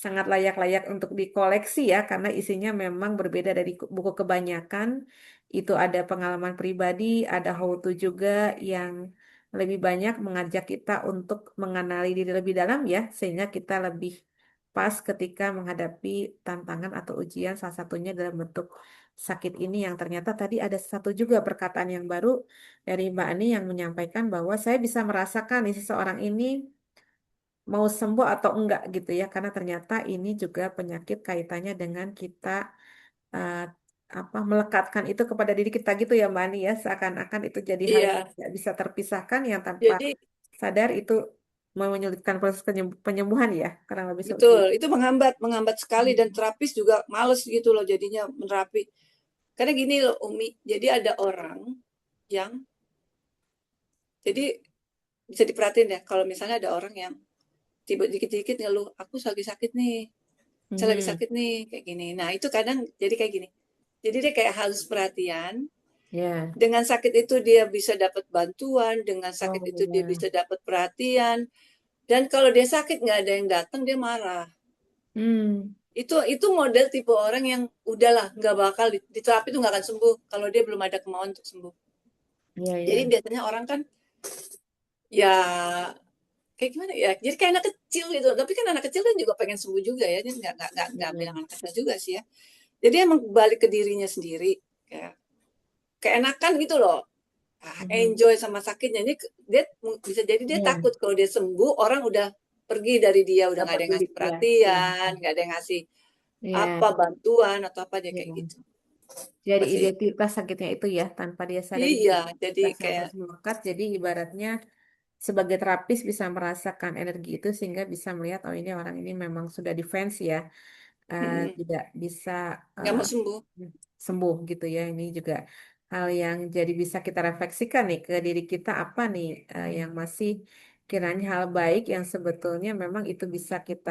S1: sangat layak-layak untuk dikoleksi ya karena isinya memang berbeda dari buku kebanyakan. Itu ada pengalaman pribadi, ada how to juga yang lebih banyak mengajak kita untuk mengenali diri lebih dalam ya, sehingga kita lebih pas ketika menghadapi tantangan atau ujian, salah satunya dalam bentuk sakit ini yang ternyata tadi ada satu juga perkataan yang baru dari Mbak Ani yang menyampaikan bahwa saya bisa merasakan nih seseorang ini mau sembuh atau enggak gitu ya, karena ternyata ini juga penyakit kaitannya dengan kita eh, apa melekatkan itu kepada diri kita gitu ya Mbak Ani ya, seakan-akan itu jadi hal yang
S3: iya.
S1: tidak bisa terpisahkan yang tanpa
S3: Jadi
S1: sadar itu menyulitkan proses penyembuhan ya, kurang lebih seperti
S3: betul,
S1: itu.
S3: itu menghambat sekali dan
S1: Hmm.
S3: terapis juga males gitu loh jadinya menerapi. Karena gini loh Umi, jadi ada orang yang, jadi bisa diperhatiin ya, kalau misalnya ada orang yang tiba dikit-dikit ngeluh, aku lagi sakit nih, saya lagi
S1: Mhm.
S3: sakit nih, kayak gini. Nah itu kadang jadi kayak gini. Jadi dia kayak harus perhatian,
S1: Ya,
S3: dengan sakit itu dia bisa dapat bantuan, dengan sakit
S1: oh
S3: itu dia
S1: ya.
S3: bisa dapat perhatian, dan kalau dia sakit nggak ada yang datang dia marah.
S1: Hmm,
S3: Itu model tipe orang yang udahlah nggak bakal di terapi itu nggak akan sembuh kalau dia belum ada kemauan untuk sembuh.
S1: ya
S3: Jadi
S1: ya.
S3: biasanya orang kan ya kayak gimana ya? Jadi kayak anak kecil gitu. Tapi kan anak kecil kan juga pengen sembuh juga ya. Jadi nggak bilang
S1: Ya.
S3: anak kecil juga sih ya. Jadi emang balik ke dirinya sendiri. Kayak keenakan gitu loh.
S1: Mhm.
S3: Enjoy sama sakitnya. Ini dia bisa jadi dia
S1: Ya,
S3: takut kalau dia sembuh orang udah pergi dari dia, udah nggak
S1: dapat
S3: ada yang
S1: duit
S3: ngasih
S1: ya. Ya.
S3: perhatian, nggak ada yang ngasih
S1: Ya,
S3: apa bantuan atau apa dia kayak
S1: ya.
S3: gitu.
S1: Jadi
S3: Pasti
S1: identitas sakitnya itu ya tanpa dia sadari
S3: iya, jadi
S1: identitas yang
S3: kayak
S1: terus melekat. Jadi ibaratnya sebagai terapis bisa merasakan energi itu sehingga bisa melihat oh ini orang ini memang sudah defense ya, tidak bisa
S3: nggak
S1: eh,
S3: mau sembuh.
S1: sembuh gitu ya. Ini juga hal yang jadi bisa kita refleksikan nih ke diri kita apa nih yang masih kiranya hal baik yang sebetulnya memang itu bisa kita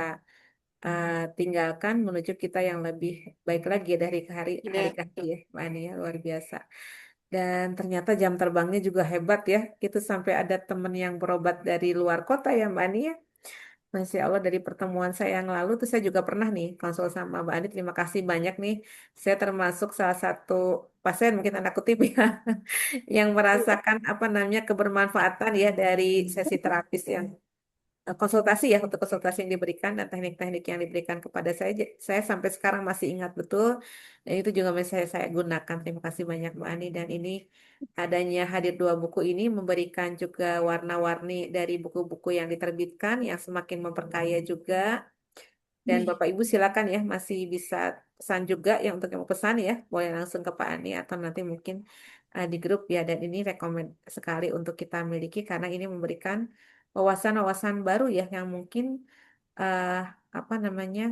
S1: tinggalkan menuju kita yang lebih baik lagi ya dari hari hari
S3: Iya,
S1: ke hari
S3: betul.
S1: ya, Mbak Ani ya, luar biasa. Dan ternyata jam terbangnya juga hebat ya. Itu sampai ada temen yang berobat dari luar kota ya Mbak Ani ya. Masya Allah dari pertemuan saya yang lalu tuh saya juga pernah nih konsul sama Mbak Ani. Terima kasih banyak nih. Saya termasuk salah satu pasien mungkin tanda kutip ya yang merasakan apa namanya kebermanfaatan ya dari sesi terapis yang konsultasi ya untuk konsultasi yang diberikan dan teknik-teknik yang diberikan kepada saya. Saya sampai sekarang masih ingat betul dan itu juga masih saya gunakan. Terima kasih banyak Mbak Ani dan ini adanya hadir dua buku ini memberikan juga warna-warni dari buku-buku yang diterbitkan yang semakin memperkaya juga. Dan Bapak Ibu silakan ya masih bisa pesan juga yang untuk yang mau pesan ya boleh langsung ke Pak Ani atau nanti mungkin di grup ya dan ini rekomend sekali untuk kita miliki karena ini memberikan wawasan-wawasan baru ya yang mungkin eh, apa namanya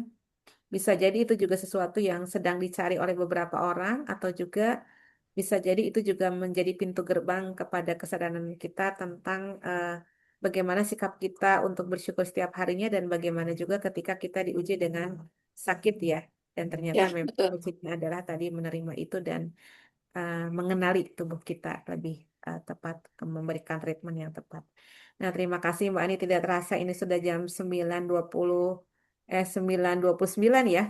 S1: bisa jadi itu juga sesuatu yang sedang dicari oleh beberapa orang atau juga bisa jadi itu juga menjadi pintu gerbang kepada kesadaran kita tentang bagaimana sikap kita untuk bersyukur setiap harinya dan bagaimana juga ketika kita diuji dengan sakit ya. Dan ternyata
S3: Ya,
S1: memang
S3: betul.
S1: kuncinya adalah tadi menerima itu dan mengenali tubuh kita lebih tepat, memberikan treatment yang tepat. Nah, terima kasih Mbak Ani. Tidak terasa ini sudah jam 9.20 9.29 ya.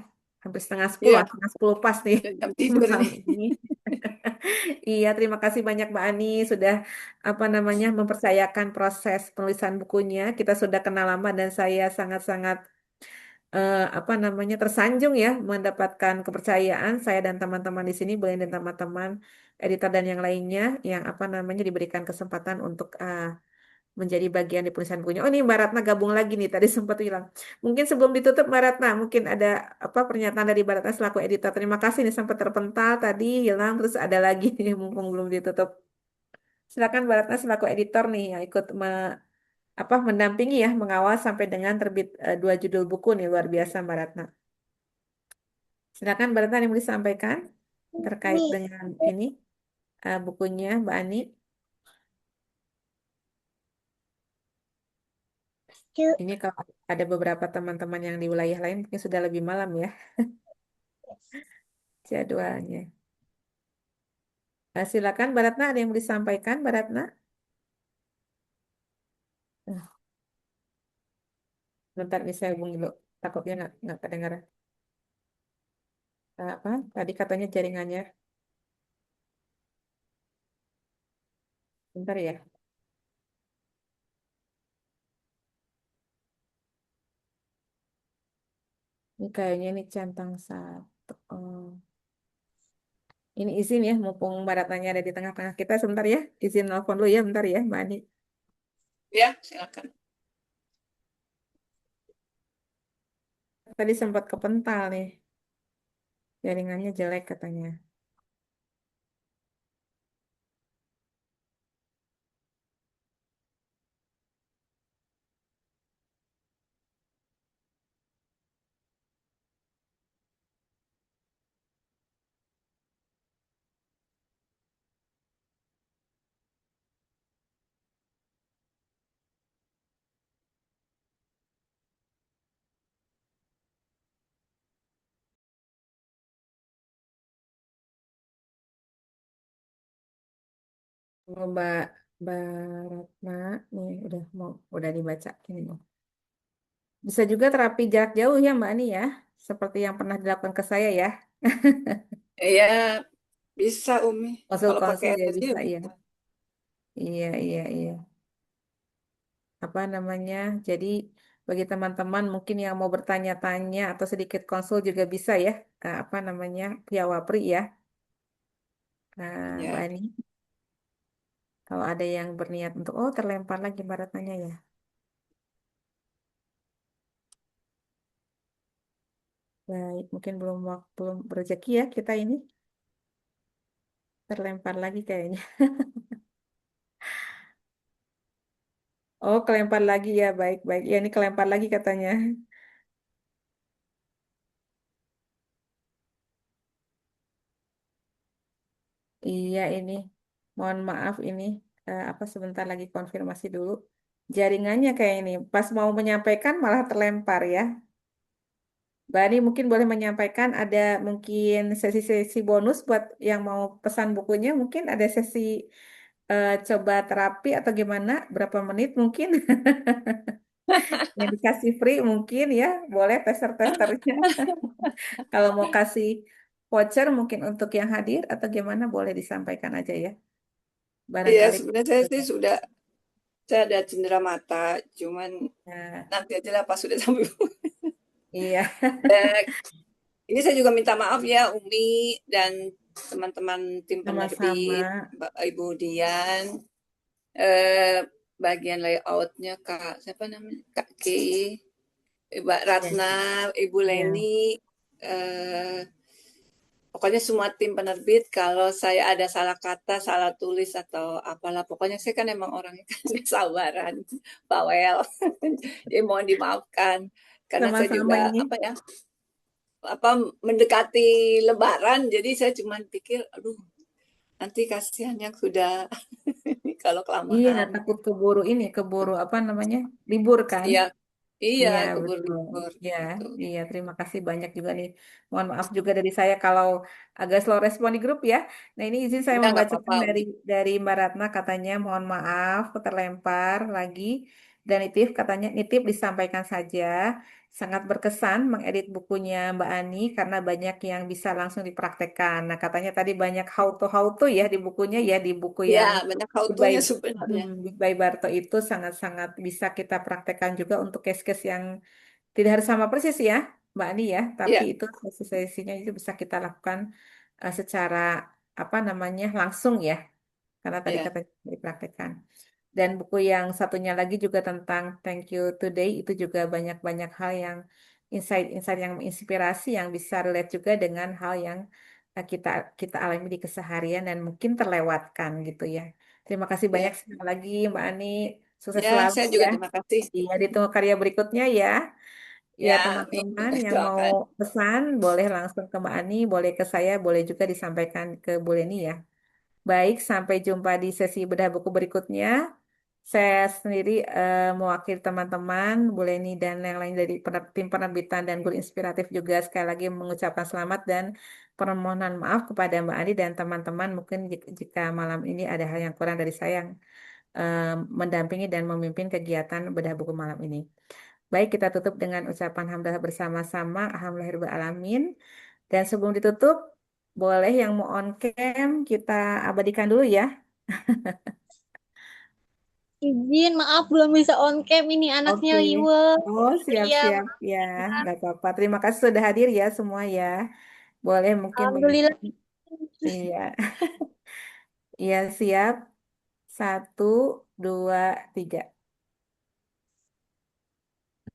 S1: Hampir setengah 10,
S3: Iya,
S1: setengah 10 pas nih
S3: udah jam tidur
S1: malam
S3: nih.
S1: ini. Iya, terima kasih banyak Mbak Ani sudah apa namanya mempercayakan proses penulisan bukunya. Kita sudah kenal lama dan saya sangat-sangat apa namanya tersanjung ya mendapatkan kepercayaan saya dan teman-teman di sini, Belen dan teman-teman editor dan yang lainnya yang apa namanya diberikan kesempatan untuk menjadi bagian di penulisan bukunya. Oh, ini Mbak Ratna gabung lagi nih, tadi sempat hilang. Mungkin sebelum ditutup Mbak Ratna, mungkin ada apa pernyataan dari Mbak Ratna selaku editor. Terima kasih nih sempat terpental tadi hilang, terus ada lagi nih mumpung belum ditutup. Silakan Mbak Ratna selaku editor nih yang ikut apa mendampingi ya, mengawal sampai dengan terbit dua judul buku nih, luar biasa Mbak Ratna. Silakan Mbak Ratna yang mau disampaikan terkait dengan ini bukunya Mbak Ani. Ini kalau ada beberapa teman-teman yang di wilayah lain mungkin sudah lebih malam ya jadwalnya. Silakan Mbak Ratna, ada yang mau disampaikan Mbak Ratna? Nah, bentar nih saya hubungi dulu. Takutnya nggak kedengaran. Apa? Tadi katanya jaringannya. Bentar ya. Ini kayaknya ini centang satu. Oh. Ini izin ya, mumpung Mbak Ratnanya ada di tengah-tengah kita. Sebentar ya. Izin nelfon dulu ya, bentar ya Mbak Ani.
S3: Ya, silakan.
S1: Tadi sempat kepental nih. Jaringannya jelek katanya. Oh, Mbak Ratna nih udah dibaca ini. Bisa juga terapi jarak jauh ya Mbak Ani ya, seperti yang pernah dilakukan ke saya ya.
S3: Ya, bisa Umi. Kalau pakai
S1: Konsul-konsul ya
S3: energi ya
S1: bisa ya.
S3: bisa.
S1: Iya, iya, iya. Apa namanya? Jadi bagi teman-teman mungkin yang mau bertanya-tanya atau sedikit konsul juga bisa ya. Apa namanya? Via Wapri ya. Mbak
S3: Ya.
S1: Ani, kalau ada yang berniat untuk terlempar lagi Mbak Ratnanya ya. Baik, mungkin belum rezeki ya kita ini terlempar lagi kayaknya. Oh, kelempar lagi ya. Baik, baik. Ya, ini kelempar lagi katanya. Iya, ini. Mohon maaf ini. Apa sebentar lagi konfirmasi dulu. Jaringannya kayak ini. Pas mau menyampaikan malah terlempar ya. Mbak Ani mungkin boleh menyampaikan ada mungkin sesi-sesi bonus buat yang mau pesan bukunya. Mungkin ada sesi coba terapi atau gimana. Berapa menit mungkin. Yang dikasih free mungkin ya. Boleh tester-testernya. Kalau mau kasih voucher mungkin untuk yang hadir atau gimana boleh disampaikan aja ya.
S3: Iya,
S1: Barangkali.
S3: sebenarnya saya ada cedera mata, cuman
S1: Nah,
S3: nanti aja lah pas sudah sampai.
S1: iya,
S3: Eh, ini saya juga minta maaf ya Umi dan teman-teman tim
S1: sama-sama.
S3: penerbit, Ibu Dian, eh, bagian layoutnya Kak siapa namanya Kak Ki, Mbak
S1: Ya,
S3: Ratna, Ibu
S1: ya.
S3: Leni, eh, pokoknya semua tim penerbit. Kalau saya ada salah kata, salah tulis atau apalah, pokoknya saya kan emang orangnya kan sabaran, bawel, jadi mohon dimaafkan karena saya
S1: Sama-sama
S3: juga
S1: ini.
S3: apa ya apa mendekati Lebaran, jadi saya cuma pikir, aduh nanti kasihan yang sudah kalau
S1: Iya,
S3: kelamaan.
S1: takut keburu ini, keburu apa namanya? Libur kan?
S3: Iya, iya,
S1: Iya,
S3: keburu
S1: betul.
S3: libur.
S1: Ya,
S3: Gitu.
S1: iya, terima kasih banyak juga nih. Mohon maaf juga dari saya kalau agak slow respon di grup ya. Nah, ini izin saya
S3: Enggak
S1: membacakan
S3: apa-apa,
S1: dari
S3: Umi.
S1: Mbak Ratna katanya mohon maaf terlempar lagi dan nitip disampaikan saja. Sangat berkesan mengedit bukunya Mbak Ani karena banyak yang bisa langsung dipraktekkan. Nah, katanya tadi banyak how to ya di bukunya ya di buku
S3: Iya,
S1: yang
S3: banyak how
S1: Goodbye,
S3: to-nya sebenarnya.
S1: Goodbye Barto itu sangat-sangat bisa kita praktekkan juga untuk case-case yang tidak harus sama persis ya, Mbak Ani ya, tapi
S3: Iya,
S1: itu sesi-sesinya itu bisa kita lakukan secara apa namanya langsung ya, karena tadi
S3: iya,
S1: kata dipraktekkan. Dan buku yang satunya lagi juga tentang Thank You Today itu juga banyak-banyak hal yang insight-insight yang menginspirasi yang bisa relate juga dengan hal yang kita kita alami di keseharian dan mungkin terlewatkan gitu ya. Terima kasih banyak
S3: Ya,
S1: sekali lagi Mbak Ani. Sukses
S3: ya,
S1: selalu
S3: saya juga
S1: ya.
S3: terima kasih.
S1: Iya, ditunggu karya berikutnya ya. Ya,
S3: Ya, amin.
S1: teman-teman yang mau
S3: Doakan.
S1: pesan boleh langsung ke Mbak Ani, boleh ke saya, boleh juga disampaikan ke Bu Leni ya. Baik, sampai jumpa di sesi bedah buku berikutnya. Saya sendiri mewakili teman-teman, Bu Leni dan yang lain dari tim penerbitan dan guru inspiratif juga sekali lagi mengucapkan selamat dan permohonan maaf kepada Mbak Ani dan teman-teman. Mungkin jika malam ini ada hal yang kurang dari saya yang mendampingi dan memimpin kegiatan bedah buku malam ini. Baik, kita tutup dengan ucapan hamdalah bersama-sama. Alhamdulillahirabbil alamin. Dan sebelum ditutup, boleh yang mau on cam kita abadikan dulu ya.
S4: Izin, maaf belum bisa on cam ini anaknya
S1: Oke.
S4: liwet.
S1: Oh,
S4: Iya,
S1: siap-siap ya. Nggak apa-apa. Terima kasih sudah hadir ya semua ya. Boleh mungkin
S4: alhamdulillah.
S1: iya. Iya, siap. Satu, dua, tiga.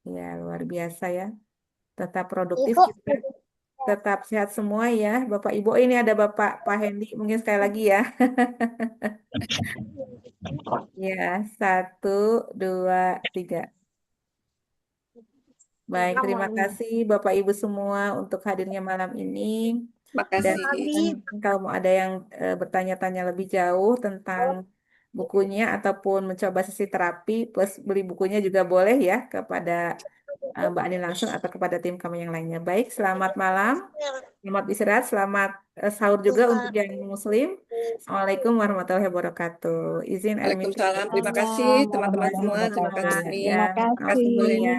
S1: Ya, luar biasa ya. Tetap produktif
S4: Ibu,
S1: kita. Tetap sehat semua ya. Bapak Ibu, oh, ini ada Bapak Pak Hendy. Mungkin sekali lagi ya. Ya, satu, dua, tiga. Baik, terima kasih Bapak Ibu semua untuk hadirnya malam ini. Dan
S3: Makasih.
S1: kalau mau ada yang bertanya-tanya lebih jauh tentang bukunya ataupun mencoba sesi terapi plus beli bukunya juga boleh ya kepada Mbak Ani langsung atau kepada tim kami yang lainnya. Baik, selamat malam, selamat istirahat, selamat sahur juga untuk yang Muslim. Assalamualaikum warahmatullahi wabarakatuh. Izin admisi.
S3: Waalaikumsalam. Terima kasih
S4: Waalaikumsalam
S3: teman-teman
S1: Ya,
S3: semua.
S4: warahmatullahi
S3: Terima
S1: ya,
S4: wabarakatuh.
S3: kasih.
S1: ya,
S4: Terima
S1: awas
S3: Kasih
S1: Bu
S3: Bu
S1: Leni
S3: Leni.
S4: kasih.
S1: ya.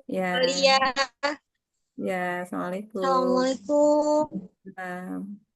S1: Ya,
S4: Maria.
S1: ya, assalamualaikum.
S4: Assalamualaikum.
S1: Salam.